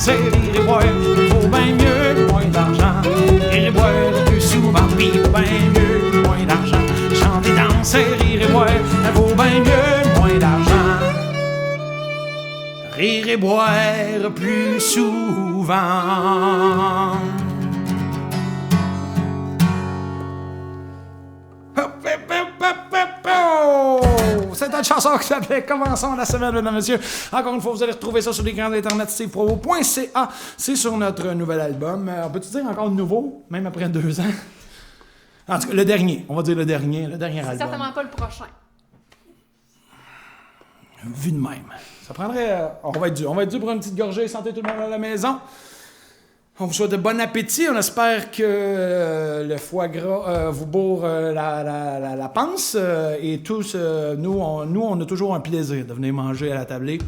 C'est rire et boire, vaut bien mieux, moins d'argent, rire et boire plus souvent. Puis vaut bien mieux, moins d'argent, chanter, danser, rire et boire. Vaut bien mieux, moins d'argent, rire et boire plus souvent. C'est une chanson qui s'appelait Commençons la semaine, mesdames et messieurs. Encore une fois, vous allez retrouver ça sur l'écran d'Internet steveprovo.ca. C'est sur notre nouvel album. On peut-tu dire encore nouveau, même après 2 ans? En tout cas, le dernier. On va dire le dernier album. C'est certainement pas le prochain. Vu de même. Ça prendrait... on va être dû pour une petite gorgée. Santé tout le monde à la maison. On vous souhaite de bon appétit. On espère que le foie gras vous bourre la panse. Et tous, nous, on a toujours un plaisir de venir manger à la tablée.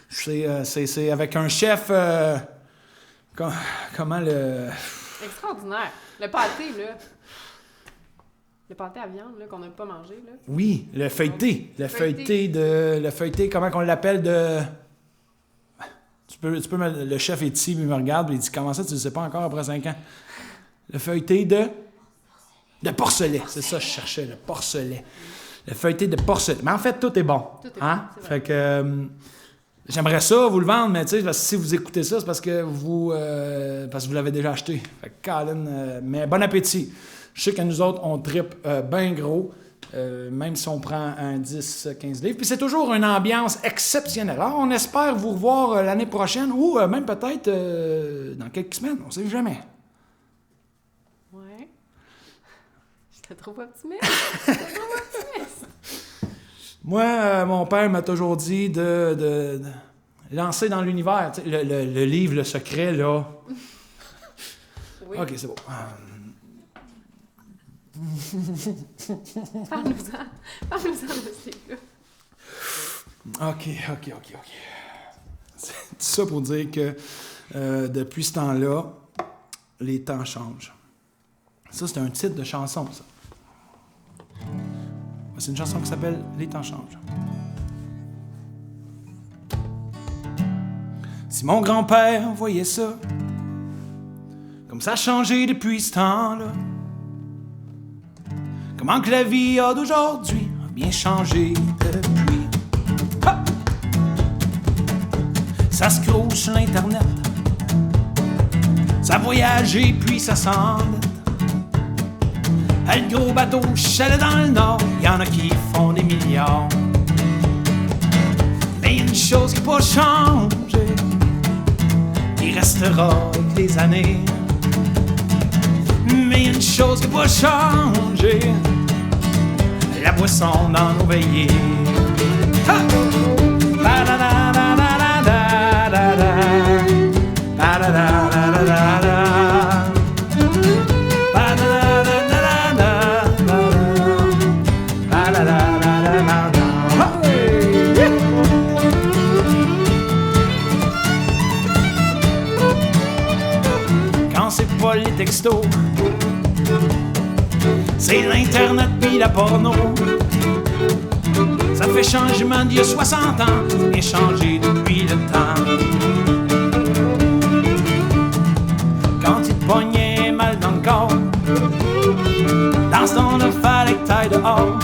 C'est avec un chef comment le... Extraordinaire. Le pâté, là. Le pâté à viande, là, qu'on n'a pas mangé, là. Oui, le feuilleté. Le feuilleté, comment qu'on l'appelle, de... Tu peux le chef est ici, il me regarde, et il dit, comment ça, tu le sais pas encore après 5 ans? Le feuilleté de porcelet. C'est ça que je cherchais, le porcelet. Le feuilleté de porcelet. Mais en fait, tout est bon. Tout est hein? bon, c'est vrai. Fait que... j'aimerais ça vous le vendre, mais tu sais, si vous écoutez ça, c'est parce que vous l'avez déjà acheté. Fait que Colin, mais bon appétit. Je sais que nous autres, on trippe bien gros, même si on prend un 10-15 livres. Puis c'est toujours une ambiance exceptionnelle. Alors, on espère vous revoir l'année prochaine ou même peut-être dans quelques semaines. On ne sait jamais. Ouais. J'étais trop optimiste. Moi, mon père m'a toujours dit de lancer dans l'univers. Tu sais, le livre, le secret, là. Oui. OK, c'est bon. Parle-nous-en de ce livre-là. OK. C'est tout ça pour dire que depuis ce temps-là, les temps changent. Ça, c'est un titre de chanson, ça. C'est une chanson qui s'appelle « Les temps changent ». Si mon grand-père voyait ça, comme ça a changé depuis ce temps-là, comment que la vie a d'aujourd'hui a bien changé depuis. Ha! Ça se croule sur l'Internet, ça voyage et puis ça s'endette. Le gros bateau chalet dans le nord, y en a qui font des milliards. Mais y a une chose qui n'a pas changé, qui restera avec les années. Mais y a une chose qui n'a pas changé, la boisson dans nos veillées. Ha! Quand c'est pas les textos, c'est l'Internet pis la porno. Ça fait changement d'il y a 60 ans, ça a bien changé depuis le temps. Quand il te pognait mal dans le corps, dans ce temps-là, fallait que t'ailles dehors.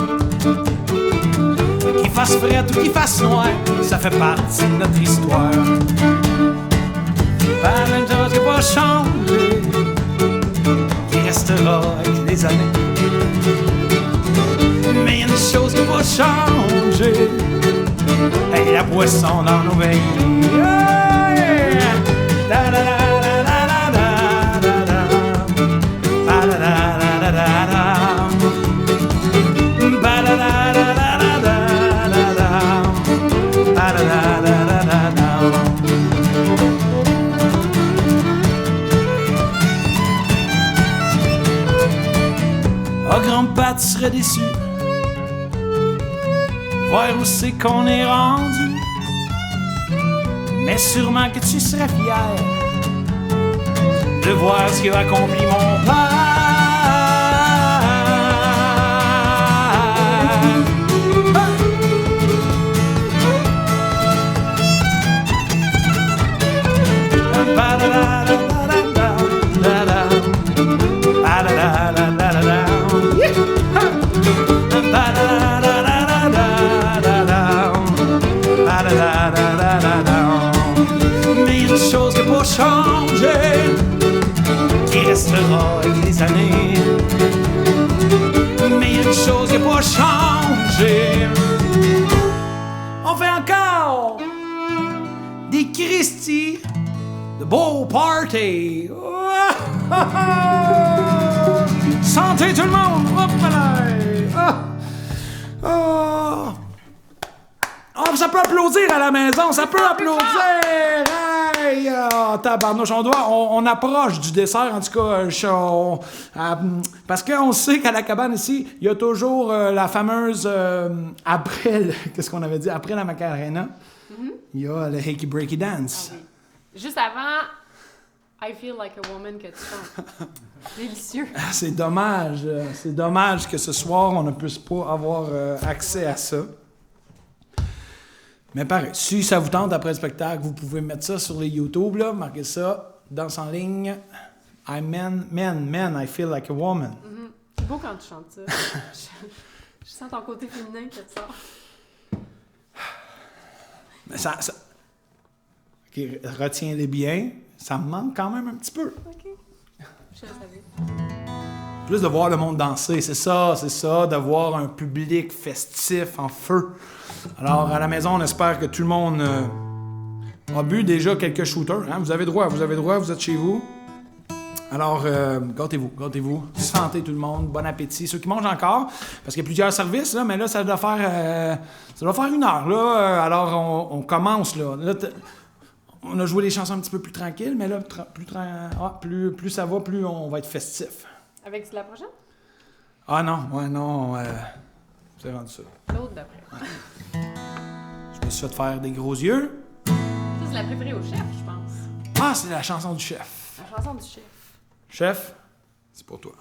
Qu'il fasse frais ou qu'il fasse noir, ça fait partie de notre histoire. Pas une chose qui n'a pas changé, qui restera avec les années. Mais y a une chose qui n'a pas changé, et la boisson dans nos veilles. Yeah! Da, da, da, da, da, da, da, da. Ba, da, da, da, da, da, da. Ba, da, da, da, da, da, da, da. Ba, da, da, da, da, da, da. Oh, grand-père, tu serais déçu voir où c'est qu'on est rendu, mais sûrement que tu serais fier de voir ce qu'a accompli mon père. Mais une chose qui n'a pas changé, qui restera avec les années. Mais une chose qui n'a pas changé, on fait encore des Christy de beaux parties. Santé tout le monde! Hop là! Oh, ça peut applaudir à la maison, ça peut applaudir! Hey! Tabarnouche, on approche du dessert, en tout cas, parce qu'on sait qu'à la cabane ici, il y a toujours la fameuse, qu'est-ce qu'on avait dit? Après la Macarena, il y a le Hakey Breaky Dance. Ah oui. Juste avant I Feel Like a Woman que tu chantes. Délicieux. C'est dommage. C'est dommage que ce soir, on ne puisse pas avoir accès à ça. Mais pareil, si ça vous tente après le spectacle, vous pouvez mettre ça sur les YouTube, là, marquez ça, danse en ligne. I feel like a woman. Mm-hmm. C'est beau quand tu chantes ça. je sens ton côté féminin qui te sort. Mais ça... OK, retiens-les bien. Ça me manque quand même un petit peu. OK. Je le savais. Plus de voir le monde danser, c'est ça, de voir un public festif, en feu. Alors, à la maison, on espère que tout le monde a bu déjà quelques shooters. Hein? Vous avez droit, vous êtes chez vous. Alors, gâtez-vous. Santé tout le monde, bon appétit. Ceux qui mangent encore, parce qu'il y a plusieurs services, là, mais là, ça doit faire 1 heure. Là, alors, on commence. Là, on a joué des chansons un petit peu plus tranquilles, mais là, plus ça va, plus on va être festif. Avec la prochaine? Ah non, c'est rendu ça. L'autre d'après. Ouais. Je me suis fait faire des gros yeux. Ça, c'est la préférée au chef, je pense. Ah, c'est la chanson du chef. La chanson du chef. Chef, c'est pour toi.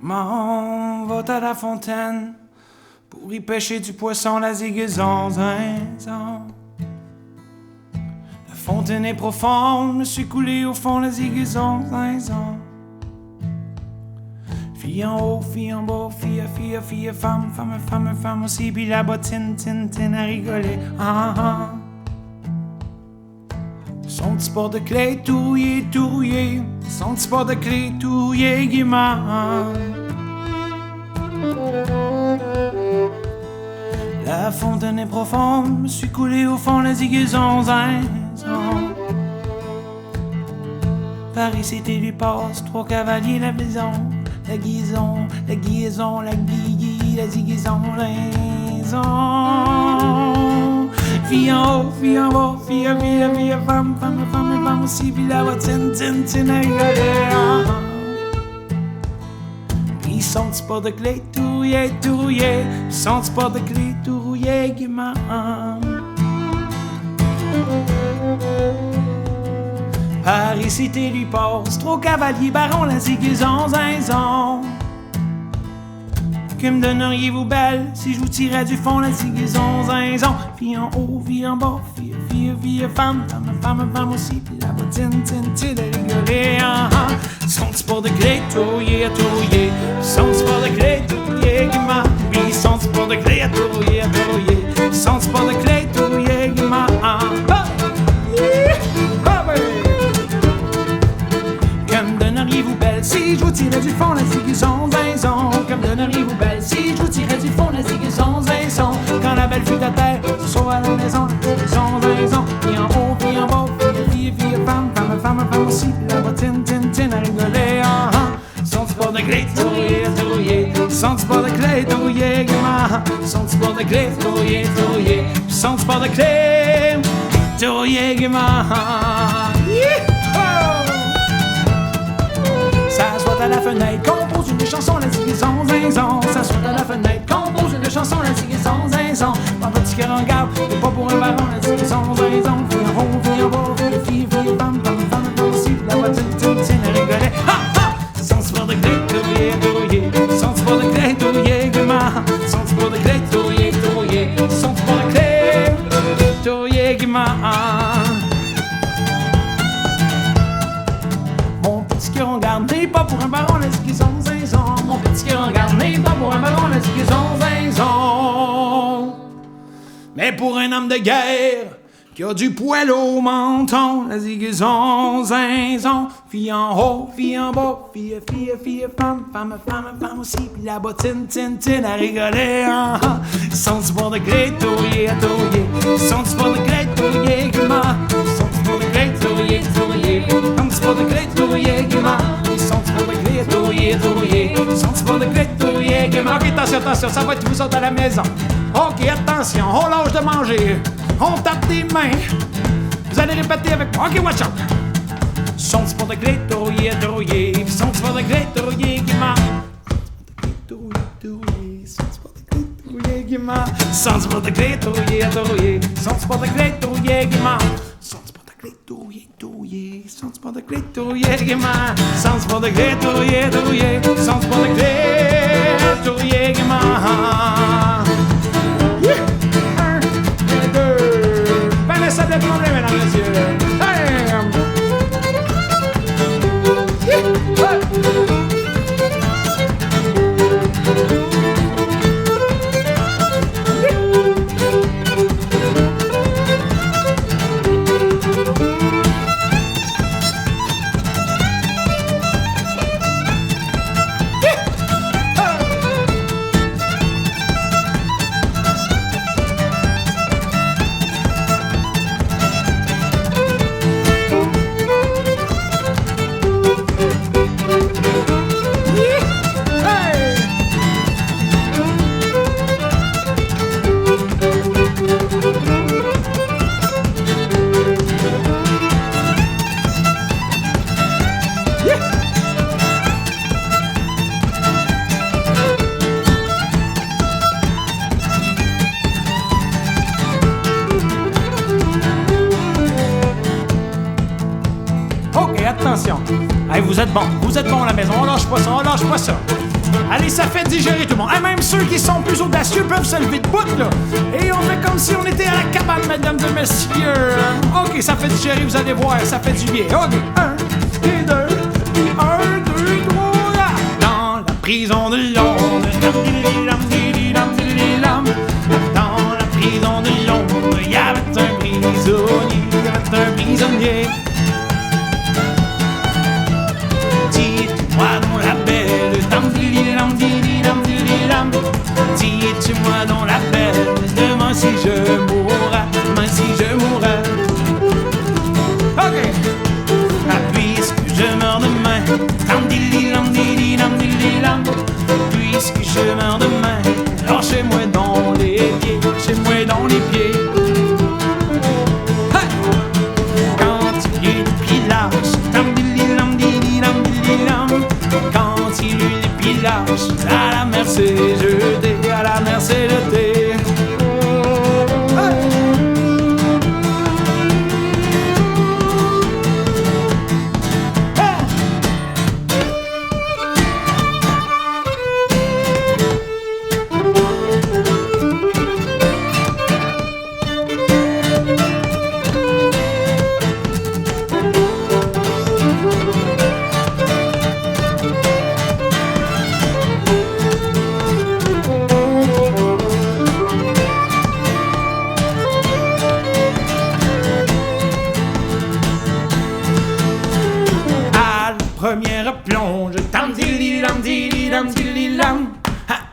M'en va à la fontaine pour y pêcher du poisson, la ziguezon, zinzon. La fontaine est profonde, me suis coulé au fond, la ziguezon, zinzon. Fille en haut, fille en bas, fille, femme aussi, puis la bottine, tin, à rigoler, Son petit port de clé, tout rouillé, son petit port de clé, tout rouillé, guimard. La fontaine est profonde, me suis coulé au fond, la ziguezon, zinzon. Paris, c'était lui passe, 3 cavaliers, la maison. La guison, la ziguezon, raison. Fille en haut, fille en bas, fille, femme aussi, puis la voix, tin, à rigoler. Puis son petit port de clé, tout rouillé, son petit port de clé, tout rouillé, gaiement. Paris, cité, lui passe, 3 cavaliers, baron, la ziguezon, zinzon. Que me donneriez-vous belle si je vous tirais du fond, la ziguezon, zinzon. Fille en haut, fille en bas, fille, femme aussi, puis la bottine, tin, de rigoler, Son petit port de clé, tout rouillé, son petit port de clé, tout rouillé, guimard. Puis son petit port de clé, tout rouillé, son petit port de clé, tout rouillé, guimard. Donneriez-vous belle si je vous tirais du fond, la ziguezon, zinzon. Comme donneriez-vous belle si je vous tirais du fond, la ziguezon, zinzon. Quand la belle fut à terre, ce soir à la maison, la ziguezon, zinzon. Puis en haut, puis en bas, fille, femme aussi, puis la bottine, tin, à rigoler, Son petit port de clé, tout rouillé, son petit port de clé, tout rouillé, gaiement. Son petit port de clé, tout rouillé, son petit port de clé, tout rouillé, gaiement. S'assoit à la fenêtre, compose une chanson, la ziguezon, zinzon. S'assoit à la fenêtre, compose une chanson, la ziguezon, zinzon. Pas petit cœur en garde, et pas pour un baron, la ziguezon, zinzon. Fille en haut, fille en bas, fille, femme aussi, la voix, tin, à rigoler, Son petit port de clé, tout rouillé, son petit port de clé, tout rouillé, gaiement. Son petit port de clé, tout rouillé, son petit port de clé, tout rouillé, gaiement. On garde n'est pas pour un baron, la ziguezon, zinzon. Mon petit cœur en garde n'est pas pour un baron, la ziguezon, zinzon. Mais pour un homme de guerre qui a du poil au menton, la ziguezon, zinzon. Fille en haut, fille en bas, fille, femme aussi, puis la bottine, tin, à rigoler, Son petit port de clé, tout rouillé, son petit port de clé, tout rouillé, gaiement. Son petit port de clé, tout rouillé, son petit port de clé, tout rouillé, gaiement. Son petit port de clé, tout rouillé, son petit port de clé, tout rouillé, gaiement. Ok, attention, ça va être vous autres à la maison. Ok, attention, on lâche de manger, on tape des mains. Vous allez répéter avec moi. Ok, watch out. Son petit port de clé, tout rouillé, son petit port de clé, tout rouillé, gaiement. Son petit port de clé, rouillé gaiement. Sans du porte-clés, tout rouillé, tout rouillé. Sans du porte-clés, tout rouillé gaiement. Sans du porte-clés, tout rouillé, tout rouillé. Sans du porte-clés, tout rouillé gaiement. Sans du porte-clés, tout rouillé, tout rouillé. Sans du porte-clés, tout rouillé gaiement. Un, deux. Vanessa de Tremblay, mesdames et messieurs. Attention. Hey, vous êtes bon à la maison, on lâche pas ça. Allez, ça fait digérer tout le monde. Hey, même ceux qui sont plus audacieux peuvent se lever de bout, là. Et on fait comme si on était à la cabane, mesdames et messieurs. OK, ça fait digérer, vous allez voir, ça fait du bien. OK, 1, et 2, 1, 2, 3, dans la prison de Londres. Dans la prison de Londres, il y avait un prisonnier. Dites-moi dans la belle, dites-moi dans la belle, demain si je mourrai, OK. Puisque je meurs demain, puisque je meurs demain, lâchez-moi dans les pieds, Hey! Quand il y a une pilache, quand il y a une pilache, à la mer c'est jeté, Première plonge,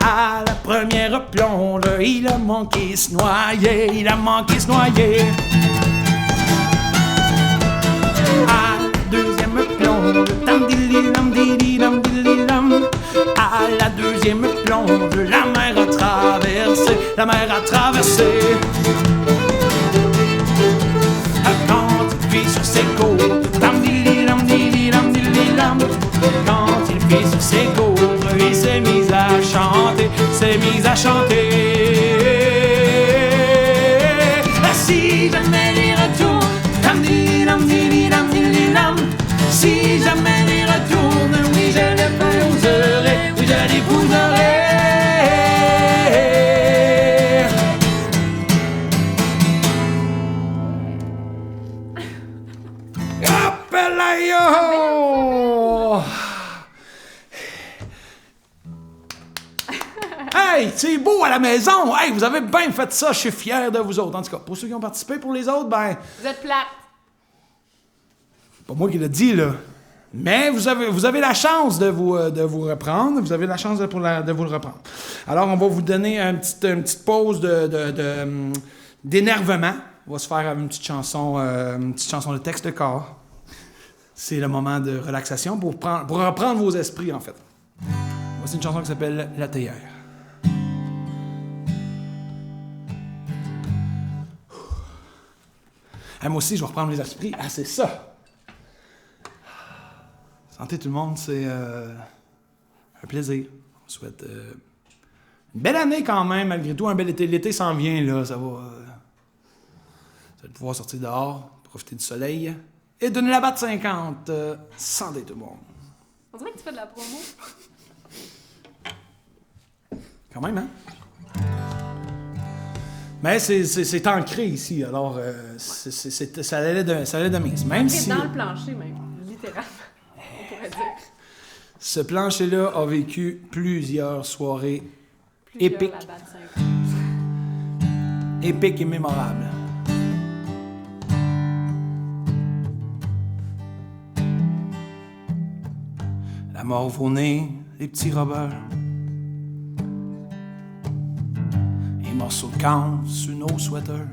à la première plonge, il a manqué se noyer, À la deuxième plonge, à la deuxième plonge, la mer a traversé. Quand il vit sur ses côtes, quand il vit sur ses côtes, il s'est mis à chanter, Si jamais il retourne, si jamais il retourne, oui je l'épouserai, Appelayo! Hey, c'est beau à la maison! Hey, vous avez bien fait ça, je suis fier de vous autres. En tout cas, pour ceux qui ont participé, pour les autres, ben... Vous êtes plates. Pas moi qui l'ai dit, là. Mais vous avez la chance de vous reprendre. Vous avez la chance de vous le reprendre. Alors, on va vous donner une petite pause d'énervement. On va se faire une petite chanson de texte de corps. C'est le moment de relaxation pour reprendre vos esprits, en fait. Voici une chanson qui s'appelle « La théière ». Ah, moi aussi, je vais reprendre mes esprits. Ah, c'est ça! Santé tout le monde, c'est un plaisir. On souhaite Belle année quand même, malgré tout. Un bel été. L'été s'en vient, là. Ça va... Vous allez pouvoir sortir dehors, profiter du soleil et donner la batte 50 sans date tout le monde. On dirait que tu fais de la promo. Quand même, hein? Mais c'est ancré ici, alors ça allait de mise. Même si... dans le plancher, même, littéralement, on pourrait dire. Ce plancher-là a vécu plusieurs soirées épiques. La batte 50. Épiques et mémorables. La mort au nez, les petits robbers. Les morceaux de camp sur nos sweaters.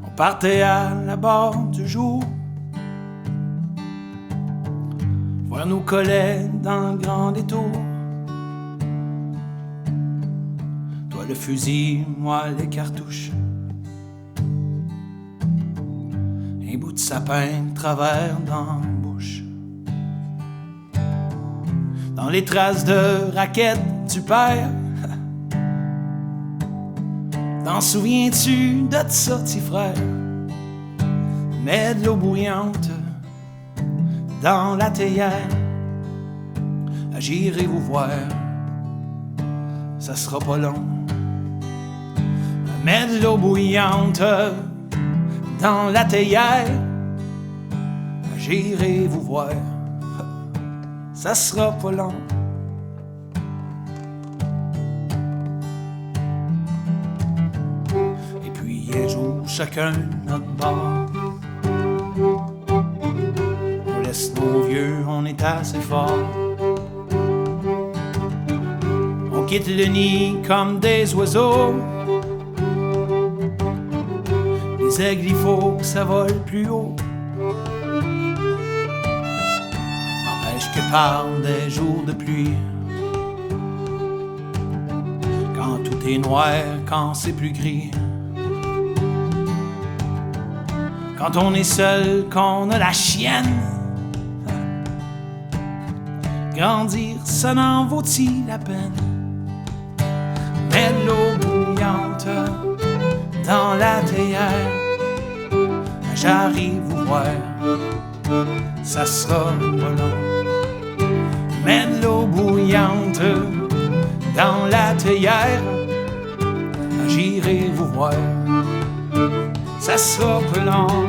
On partait à la barre du jour. Voir nos collègues dans le grand détour. Toi le fusil, moi les cartouches. Un bout de sapin de travers dans la bouche. Dans les traces de raquettes du père. T'en souviens-tu de ça, petit frère? Mets de l'eau bouillante dans la théière. J'irai vous voir, ça sera pas long. Mets de l'eau bouillante dans la théière. J'irai vous voir, ça sera pas long. Et puis un jour, chacun notre bord. On laisse nos vieux, on est assez fort. On quitte le nid comme des oiseaux. Les aigles, il faut que ça vole plus haut. N'empêche que par des jours de pluie, quand tout est noir, quand c'est plus gris, quand on est seul, qu'on a la chienne, grandir, ça n'en vaut-il la peine? Mets de l'eau bouillante dans la théière. J'arrive vous voir, ça sera pas long. Mets de l'eau bouillante dans la théière. J'irai vous voir, ça sera pas long.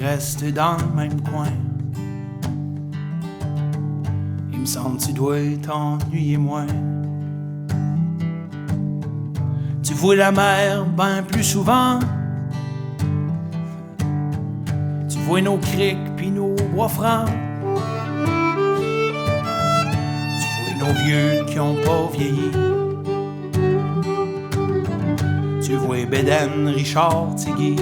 Rester dans le même coin. Il me semble que tu dois t'ennuyer moins. Tu vois la mer ben plus souvent. Tu vois nos criques pis nos bois francs. Tu vois nos vieux qui ont pas vieilli. Tu vois Bédène, Richard, Tigui.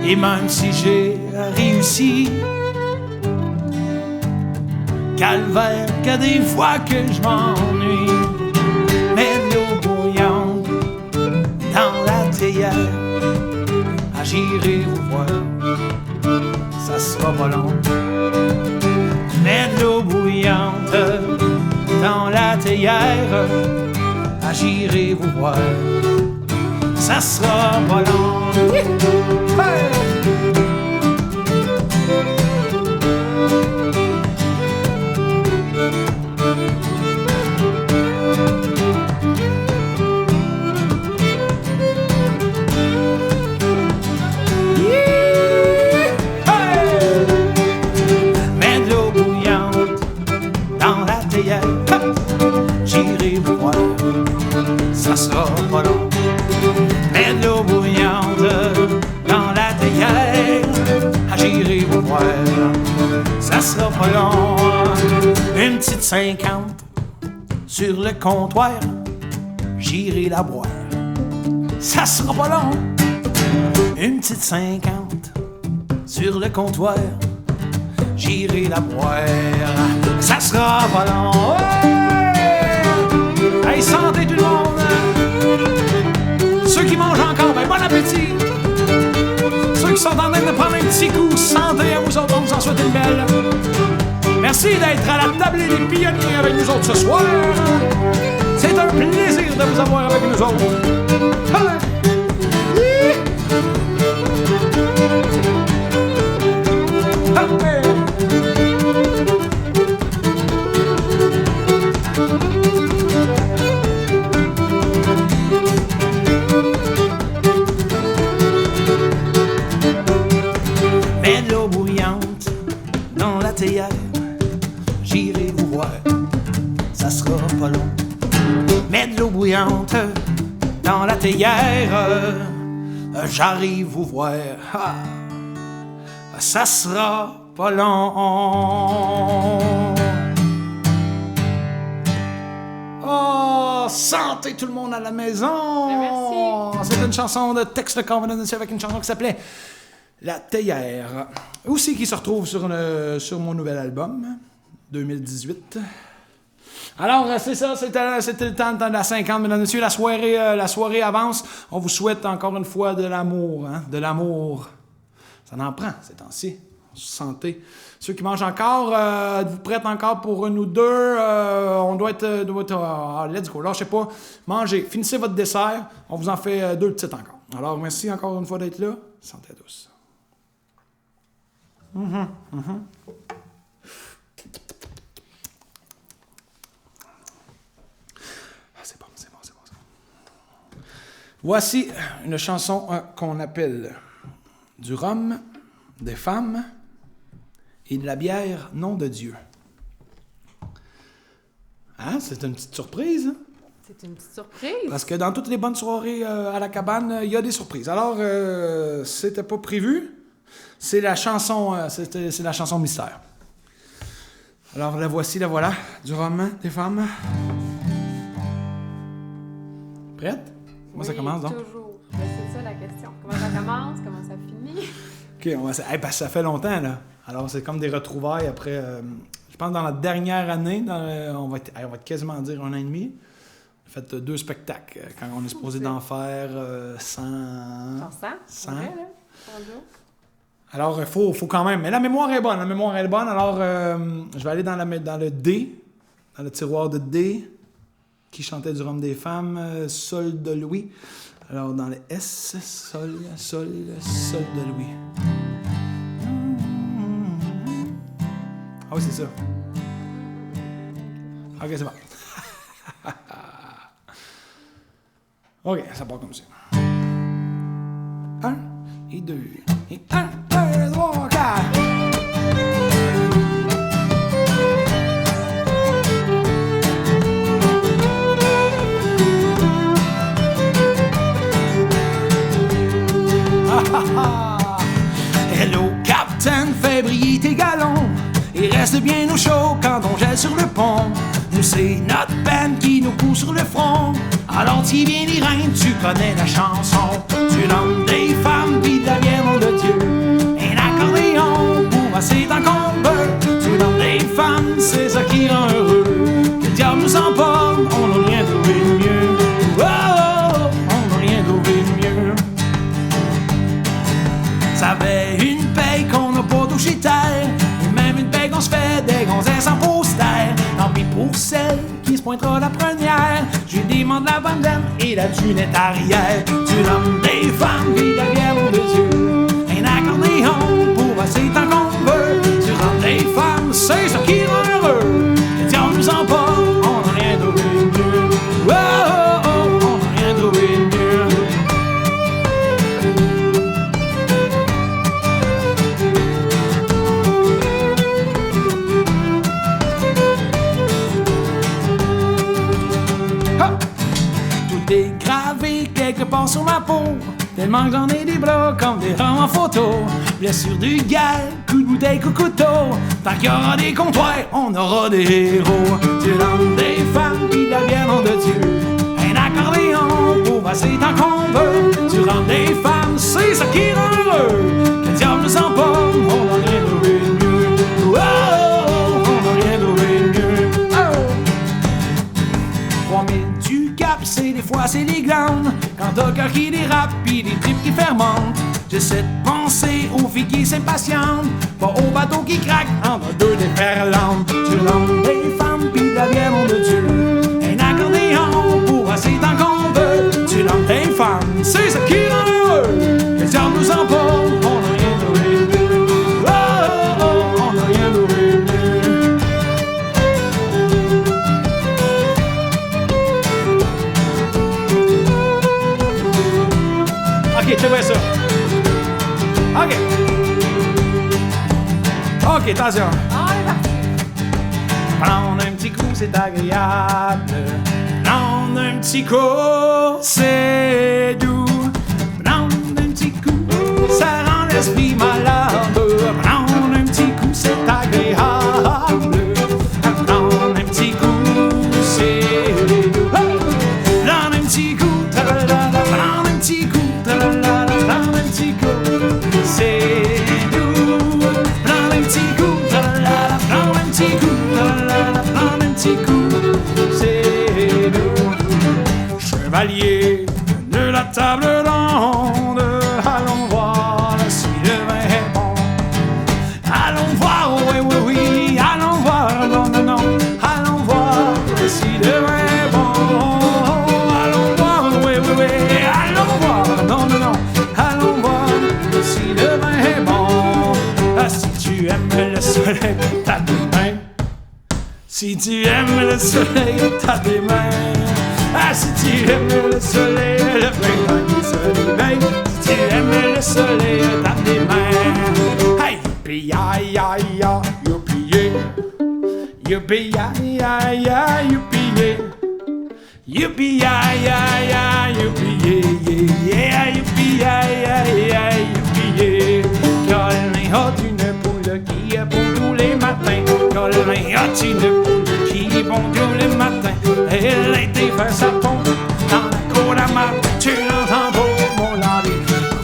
Et même si j'ai réussi, calvaire, que des fois que je m'ennuie. Mets de l'eau bouillante dans la théière. J'irai vous voir, ça sera pas long. Mets de l'eau bouillante dans la théière. J'irai vous voir, ça sera pas long. Hey! Mets de l'eau bouillante dans la théière. J'irai vous voir, ça sera pas long. Mets de l'eau bouillante dans la théière. J'irai vous voir, ça sera pas long. Une petite 50 sur le comptoir. j'irai la boire. Ça sera pas long, une petite 50 sur le comptoir. J'irai la boire, ça sera pas long. Hey, santé tout le monde! Ceux qui mangent encore, ben bon appétit! Ceux qui sont en train de prendre un petit coup, santé à vous autres, on vous en souhaite une belle. Merci d'être à la table des pionniers avec nous autres ce soir. C'est un plaisir de vous avoir avec nous autres. Hey! Mets de l'eau bouillante dans la théière, j'irai vous voir, ça sera pas long. Mets de l'eau bouillante dans la théière, j'arrive vous voir, ça sera pas long. Oh, santé tout le monde à la maison! Merci. C'est une chanson de Tex le Convenancier avec une chanson qui s'appelait La Théière. Aussi qui se retrouve sur mon nouvel album, 2018. Alors, c'est ça, c'était le temps de la 50, mesdames et messieurs. La soirée avance. On vous souhaite encore une fois de l'amour, hein? De l'amour. Ça en prend, ces temps-ci. Santé. Ceux qui mangent encore, êtes-vous prêtes encore pour une ou deux? On doit être let's go. Lâchez pas. Mangez. Finissez votre dessert. On vous en fait deux petites encore. Alors, merci encore une fois d'être là. Santé à tous. C'est bon. Voici une chanson qu'on appelle du rhum, des femmes et de la bière, nom de Dieu. Hein? C'est une petite surprise, hein? C'est une petite surprise. Parce que dans toutes les bonnes soirées à la cabane, il y a des surprises. Alors, c'était pas prévu. C'est la chanson, c'est la chanson mystère. Alors, la voilà, du rhum, des femmes. Prête? Comment ça commence, donc? Toujours. Ben, c'est ça la question. Comment ça commence? Comment ça finit? OK, parce que ça fait longtemps, là. Alors, c'est comme des retrouvailles après... je pense dans la dernière année, on va être quasiment dire 1 an et demi. On a fait 2 spectacles. Quand on est supposé d'en faire 100... 100? Ouais, là? Alors, il faut quand même... Mais la mémoire est bonne. Alors, je vais aller dans le D, dans le tiroir de D, qui chantait du rhum des femmes, Sol de Louis. Alors, dans le S, Sol de Louis. Ah oui, c'est ça. OK, c'est bon. OK, ça part comme ça. 1 et 2 et 1, 2, 3, 4. Hello, Captain, fais briller tes galons. Et reste bien au chaud quand on gèle sur le pont. Nous, c'est notre peine qui nous pousse sur le front. Alors, t'y viens les reins, tu connais la chanson. Tu nommes des femmes, pis de la bière, nom de Dieu. Un accordéon pour masser tant qu'on veut. Tu nommes des femmes, c'est ça qui rend heureux. Que le diable nous emporte, on n'a rien trouvé de mieux. Oh, on n'a rien trouvé de mieux. Ça fait une paye qu'on n'a pas touché terre. Même une paye qu'on se fait des gonzesses en poster. Tant pis pour celle qui se pointera la première. J'ai des mains de la bandane et la dunette arrière. Tu nommes des femmes, pis de la bière, nom de Dieu. Un accordéon pour passer tant qu'on veut. Tu nommes des femmes, c'est ça qui rend heureux. Le diable nous emporte, on n'a rien trouvé de mieux. Oh, oh, oh, on n'a rien trouvé de mieux. Dégravé quelque part sur ma peau, tellement que j'en ai des bras comme des rames en photo. Blessure du gale, coup de bouteille, coup de couteau. Tant qu'il y aura des comptoirs, on aura des héros. Tu nommes des femmes, pis de la bière, nom de Dieu. Un accordéon assez tant qu'on veut. Tu rends des femmes, c'est ça qui rend heureux. Que le diable nous emporte, on n'a rien trouvé de mieux. Oh, oh, oh, on n'a rien trouvé de mieux. Oh. 3000 du cap, c'est des fois c'est des glandes. Quand t'as le cœur qui dérape, pis des tripes qui fermentent. J'essaie de penser aux filles qui s'impatientent, pas aux bateaux qui craquent entre deux déferlantes. Tu lances des femmes pis de la bière, mon de Dieu. Un accordéon pour assez tant qu'on veut. Tu lances des femmes, c'est ça qui rend heureux. Que le diable nous emporte, on n'a rien trouvé de mieux. Oh, oh, oh, on n'a rien trouvé de mieux. Ok, tu vois ça. Ok. Ok, attention. Prendre un petit coup, c'est agréable. Prendre un petit coup, c'est doux. Prendre un petit coup, ça rend l'esprit malade. Prendre un petit coup, c'est agréable. Prendre un petit coup, c'est doux. Prendre un petit coup, ta-la-la-la. Prendre un petit coup, ta-la-la-la. Prendre un petit coup, c'est doux. Prendre un petit coup, ta-la-la-la. Prendre un petit coup, ta-la-la-la. Prendre un petit coup, c'est doux. Chevalier de la table ronde, allons voir si le vin est bon. Allons voir, oui, oui, oui, allons voir, non, non, non. Allons voir si le vin est bon. Allons voir, oui, oui, oui, allons voir, non, non, non. Allons voir si le vin est bon. Ah, si tu aimes le soleil, t'as des mains. Si tu aimes le soleil, t'as des mains. Ah, si tu aimes le soleil, le printemps qui se réveille. Si tu aimes le soleil, t'as des mains. Hey, youpi, ya, ya, ya, youpi, yeah. Youpi, ya, ya, ya, youpi, yeah. Youpi, ya, ya, ya, youpi, yeah, yeah, yeah. Youpi, ya, ya, ya, youpi, yeah. Colin a une poule qui pond tous les matins. Colin a une poule qui pond tous les matins. Elle a été faire sa pompe dans la cour à matin. Tu l'entends beau, mon landé.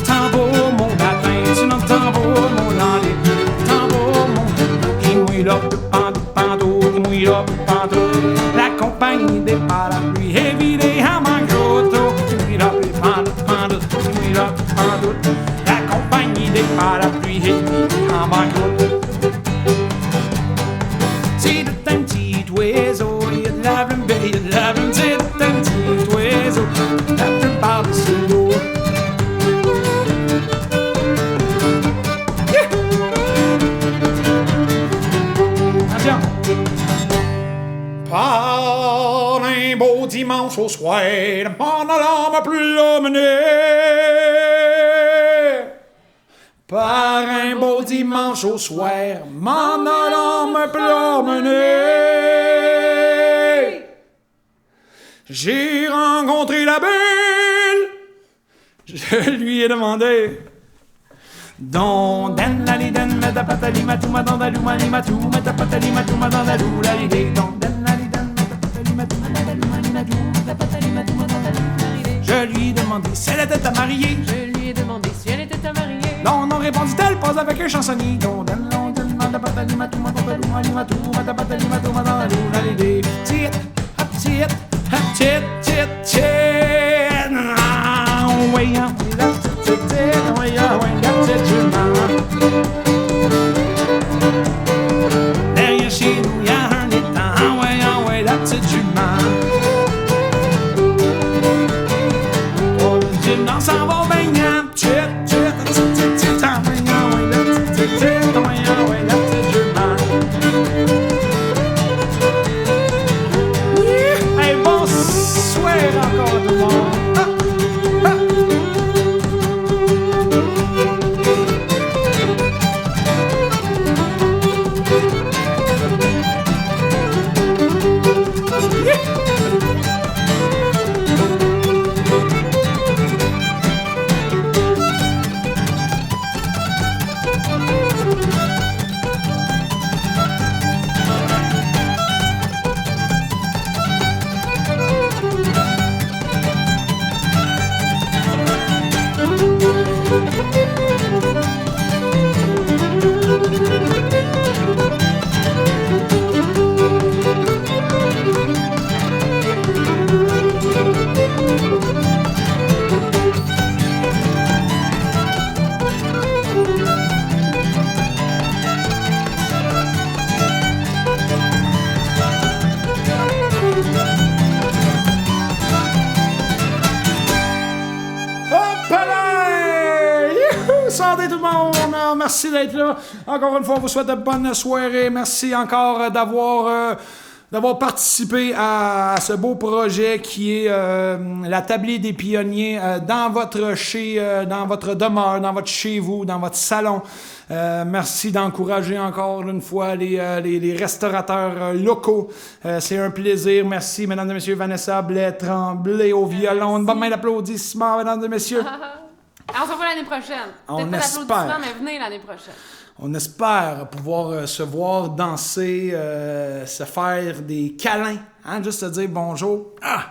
Tambour, mon latin. Tu l'entends beau, mon landé. Tambour, mon qui mouille là, pantou, qui mouille là, pantou. La compagnie des parapluies est vidée à Mangroto. Qui mouille là, pantou, qui mouille là, pantou. La compagnie des parapluies est vidée à Mangroto. C'est de un petit oiseau, il y a de la blumbe, il y a de la blumbe. C'est de un petit oiseau, la plume par-dessus l'eau. Attention. Par un beau dimanche au soir, m'en allant me promener. Par un beau dimanche au soir, m'en allant me promener. J'ai rencontré la belle, je lui ai demandé. Don den la li den meta patali matu madandalou mani matu meta patali matu madandalou la li don den la li den meta patali matu madandalou mani matu meta patali matu madandalou la li. Je lui ai demandé si elle était à marier. Je lui ai demandé si elle était à marier. Non, non, répondit-elle, pas avec un chansonnier. Don den meta patali matu madandalou mani matu meta patali matu madandalou la li. Tit, hop tit, hop tit, tit, tit. Way up, that's it, way up, that's it, derrière chez nous, y'a un étang, ouais, that's it, oh, le gymnase s'en va baignant, chit, chit, chit, chit, chit, ouais, that's it, ouais, that's it, hey, bonsoir encore tout le monde. Santé tout le monde! Merci d'être là. Encore une fois, on vous souhaite de bonnes soirées. Merci encore d'avoir participé à ce beau projet qui est la tablée des pionniers dans votre demeure, dans votre chez vous, dans votre salon. Merci d'encourager encore une fois les restaurateurs locaux. C'est un plaisir. Merci, mesdames et messieurs. Vanessa Blais-Tremblay au violon. Une bonne main d'applaudissements, mesdames et messieurs. On se revoit l'année prochaine. On Peut-être pas espère. d'applaudissements, mais venez l'année prochaine. On espère pouvoir se voir danser, se faire des câlins, hein, juste se dire bonjour. Ah!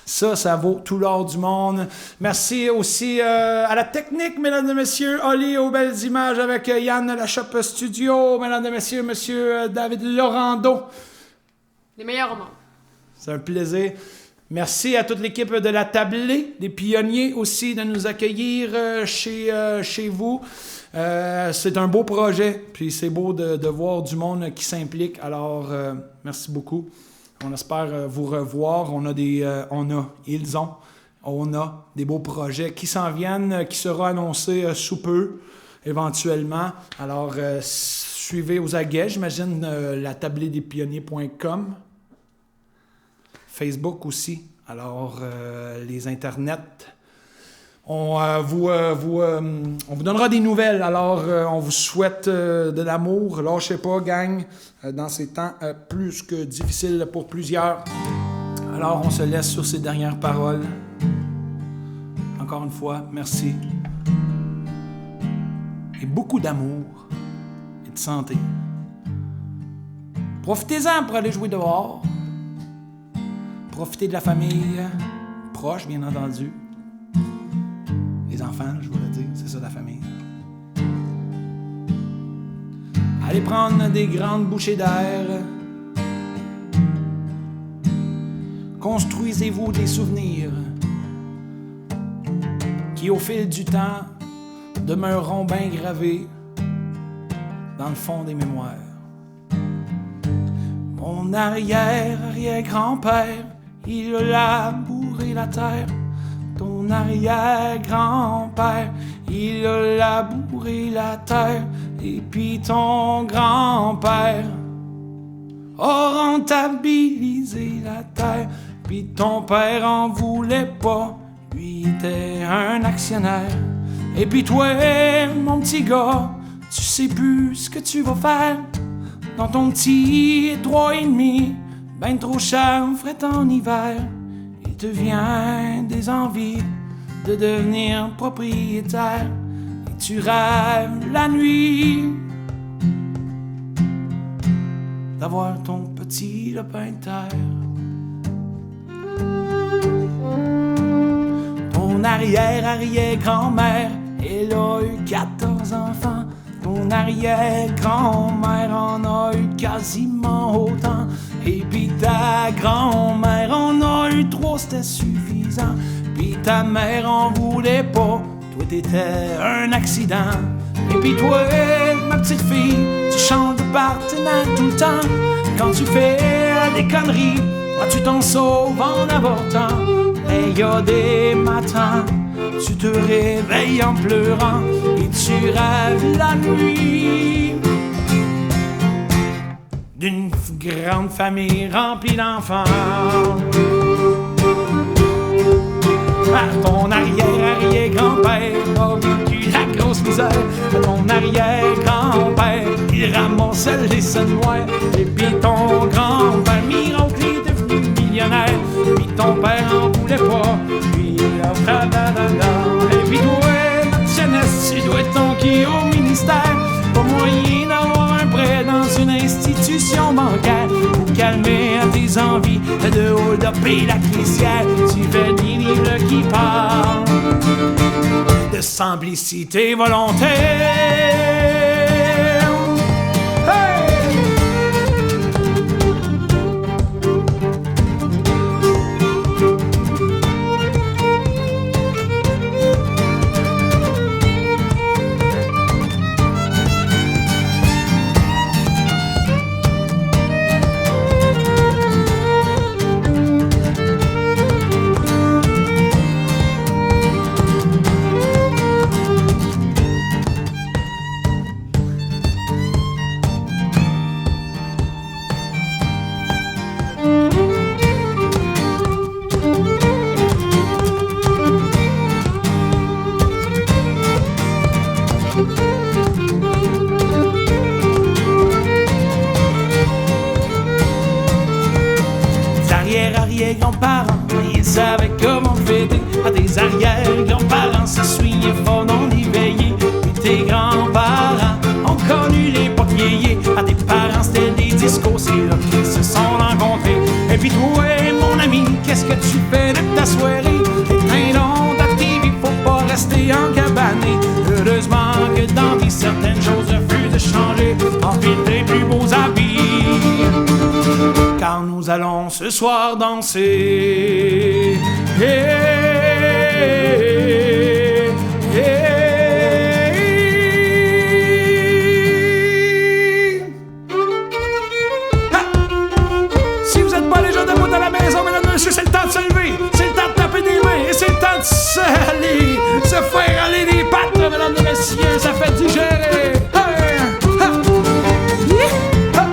Ça vaut tout l'or du monde. Merci aussi à la technique, mesdames et messieurs. Oli aux belles images avec Yann La Shop Studio. Mesdames et messieurs, monsieur David Laurando. Les meilleurs au monde. C'est un plaisir. Merci à toute l'équipe de la tablée, des pionniers aussi, de nous accueillir chez vous. C'est un beau projet, puis c'est beau de voir du monde qui s'implique. Alors, merci beaucoup. On espère vous revoir. On a des beaux projets qui s'en viennent, qui seront annoncés sous peu, éventuellement. Alors, suivez aux aguets, j'imagine, la tablédespionniers.com. Facebook aussi. Alors, les internets. On vous donnera des nouvelles. Alors, on vous souhaite de l'amour. Lâchez pas, gang, dans ces temps plus que difficiles pour plusieurs. Alors, on se laisse sur ces dernières paroles. Encore une fois, merci. Et beaucoup d'amour et de santé. Profitez-en pour aller jouer dehors. Profitez de la famille proche, bien entendu. Les enfants, je voulais dire, c'est ça la famille. Allez prendre des grandes bouchées d'air. Construisez-vous des souvenirs qui, au fil du temps, demeureront bien gravés dans le fond des mémoires. Mon arrière-arrière-grand-père, il a labouré la terre. Ton arrière-grand-père, il a labouré la terre. Et puis ton grand-père a rentabilisé la terre. Puis ton père en voulait pas, lui était un actionnaire. Et puis toi, mon petit gars, tu sais plus ce que tu vas faire dans ton petit 3,5, ben trop cher, fret en hiver. Il te vient des envies de devenir propriétaire. Et tu rêves la nuit d'avoir ton petit lopin de terre. Ton arrière-arrière-grand-mère, elle a eu 14 enfants. Ton arrière-grand-mère en a eu quasiment autant. Et puis ta grand-mère en a eu 3, c'était suffisant. Puis ta mère en voulait pas, toi t'étais un accident. Et puis toi, ma petite fille, tu changes de partenaire tout le temps. Quand tu fais des conneries, tu t'en sauves en avortant. Et y a des matins, tu te réveilles en pleurant et tu rêves la nuit d'une grande famille remplie d'enfants. Ton arrière-arrière-grand-père a vécu la grosse misère. Ton arrière-grand-père, il ramassait les scènes noires. Et puis ton grand-père, miracle, est devenu millionnaire. Puis ton père en voulait pas. Puis il a fait et puis toi, ma jeunesse, tu dois être conquis au ministère. Pas moyen d'avoir un prêt dans une institution bancaire. Pour calmer tes envies de hold-up-er la caissière. Tu fais des livres qui parlent de simplicité volontaire. allons ce soir danser. Hey, hey. Ha! Si vous n'êtes pas déjà debout à la maison, mesdames et messieurs, c'est le temps de se lever, c'est le temps de taper des mains et c'est le temps de se faire aller les pattes, mesdames et messieurs, ça fait digérer. Hey! Ha! Yeah! Ha!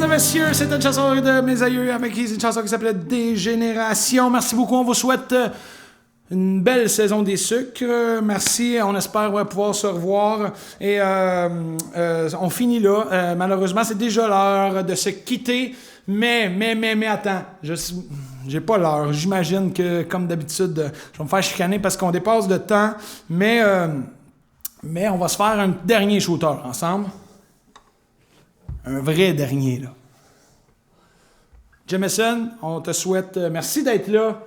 Messieurs, c'était une chanson de mes aïeux avec qui c'est une chanson qui s'appelait Dégénération. Merci beaucoup, on vous souhaite une belle saison des sucres. Merci, on espère pouvoir se revoir. Et on finit là. Malheureusement, c'est déjà l'heure de se quitter. Mais attends, j'ai pas l'heure. J'imagine que, comme d'habitude, je vais me faire chicaner parce qu'on dépasse de temps. Mais on va se faire un dernier shooter ensemble. Un vrai dernier, là. Jameson, on te souhaite... merci d'être là.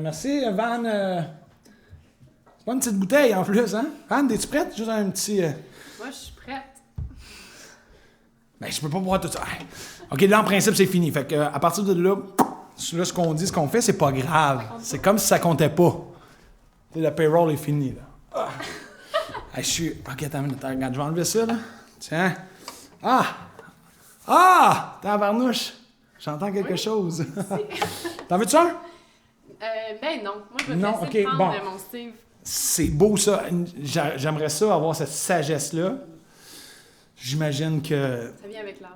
Merci, Van. C'est pas une petite bouteille, en plus, hein? Van, es-tu prête? Juste un petit... Moi, je suis prête. Ben, je peux pas boire tout ça. OK, là, en principe, c'est fini. Fait que, à partir de là, ce qu'on dit, ce qu'on fait, c'est pas grave. C'est comme si ça comptait pas. Tu sais, le payroll est fini, là. Ah. Hey, je suis... OK, attends, regarde, je vais enlever ça, là. Tiens. Ah! Tabarnouche! J'entends quelque chose. T'en veux-tu un? Ben non. Moi, je vais non, laisser okay, prendre bon. mon Steve. C'est beau, ça. J'aimerais ça, avoir cette sagesse-là. J'imagine que... Ça vient avec l'âge.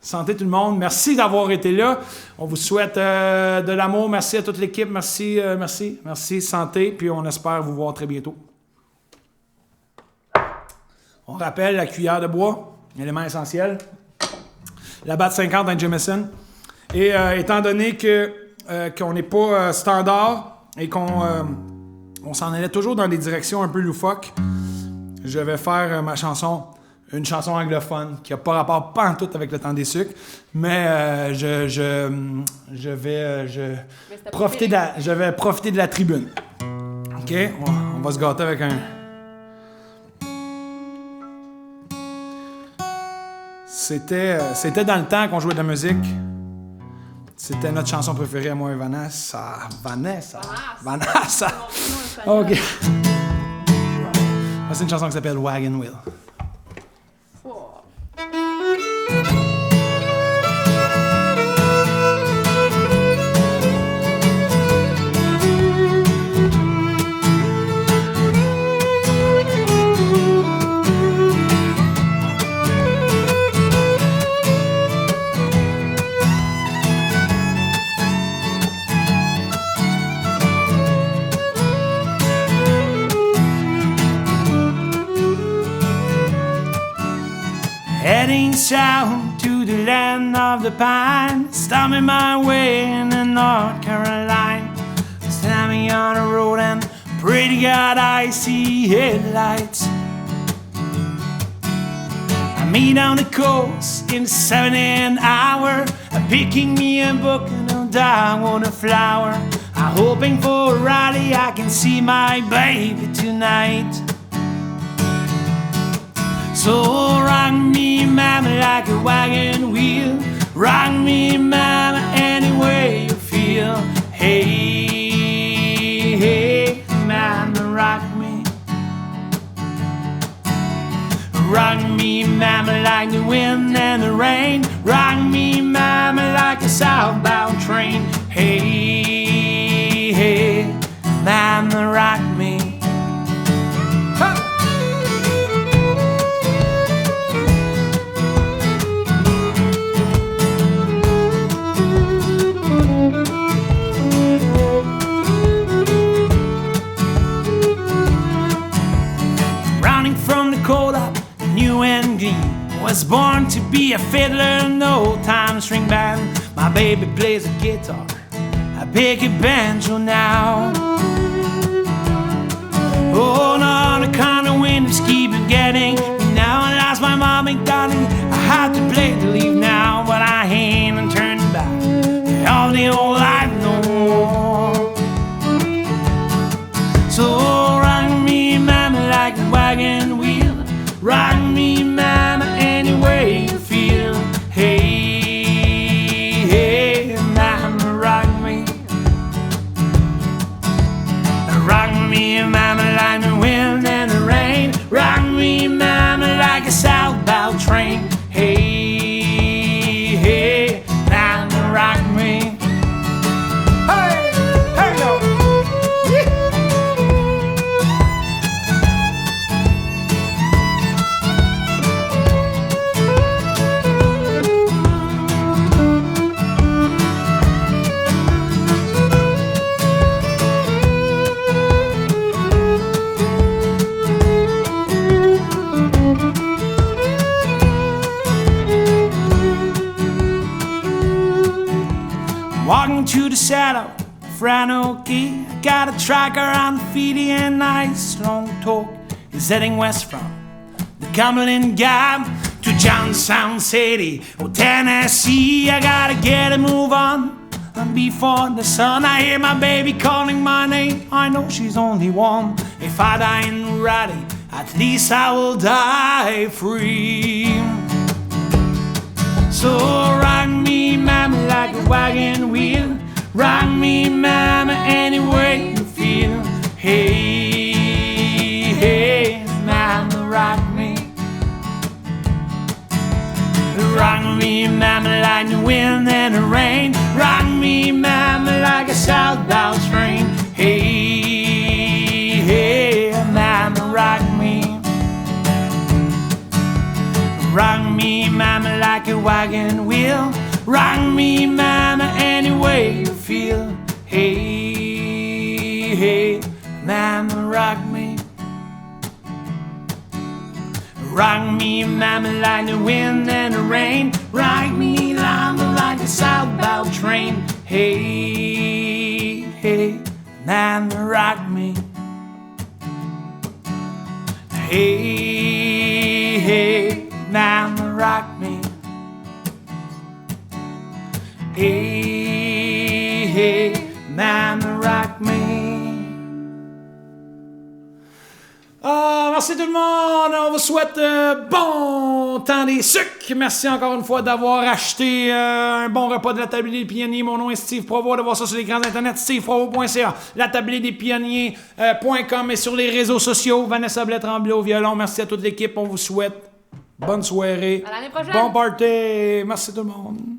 Santé tout le monde. Merci d'avoir été là. On vous souhaite de l'amour. Merci à toute l'équipe. Merci. Santé. Puis on espère vous voir très bientôt. On rappelle la cuillère de bois, élément essentiel. La batte 50 dans Jameson. Et étant donné qu'on n'est pas standard et qu'on s'en allait toujours dans des directions un peu loufoques, je vais faire une chanson anglophone qui n'a pas rapport pantoute avec le temps des sucres, mais je vais profiter de la tribune. OK? On va se gâter avec un... C'était dans le temps qu'on jouait de la musique. C'était notre chanson préférée à moi et Vanessa. OK. C'est une chanson qui s'appelle Wagon Wheel. Heading south to the land of the pine, stomping my way in the North Carolina. Standing on the road and pray to God I see headlights. I meet on the coast in the 7 hour, picking me a book and a dogwood a flower. I'm hoping for a Raleigh, I can see my baby tonight. So rock me, mama, like a wagon wheel. Rock me, mama, any way you feel. Hey. Rock me, mama, like the wind and the rain. Rock me, mama, like a southbound train. Hey, hey, mama, rock me. Rounding from the cold up, new and green. Was born to be a fiddler in the old time string band. My baby plays a guitar, I pick a banjo now. Oh no, the kind of wind just keep getting me now. I lost my mom and darling, I had to play to leave now. But I ain't turning back all the old life no more. So rock me, mama, like a wagon wheel. Rock me, mama, any way you feel. Hey, hey, mama, rock me. Rock me, mama, like the wind and the rain. Rock me, mama, like a southbound train. Hey, hey, mama, rock me. Hey, hey, yo. Walking to the saddle, Frano Key. I got a tracker on the feet and nice long talk. He's heading west from the Cumberland Gap to Johnstown City, oh Tennessee. I gotta get a move on before the sun. I hear my baby calling my name. I know she's only one. If I die in Raleigh, at least I will die free. So rock me, mama, like a wagon wheel. Rock me, mama, any way you feel. Hey, hey, mama, rock me. Rock me, mama, like the wind and the rain. Rock me, mama, like a southbound train. Hey, hey, mama, rock me. Rock me, mama, like a wagon wheel. Rock me, mama, any way you feel. Hey, hey, mama, rock me. Rock me, mama, like the wind and the rain. Rock me, mama, like a southbound train. Hey, hey, mama, rock me. Hey, hey, mama, rock me. Hey, hey, mama, rock me. Merci tout le monde. On vous souhaite bon temps des sucres. Merci encore une fois d'avoir acheté un bon repas de la Tablée des Pionniers. Mon nom est Steve Provost. De voir ça sur les grands internets, steveprovost.ca, la Tablée des Pionniers.com et sur les réseaux sociaux. Vanessa Blais-Tremblay au violon. Merci à toute l'équipe. On vous souhaite bonne soirée. À l'année prochaine. Bon party. Merci tout le monde.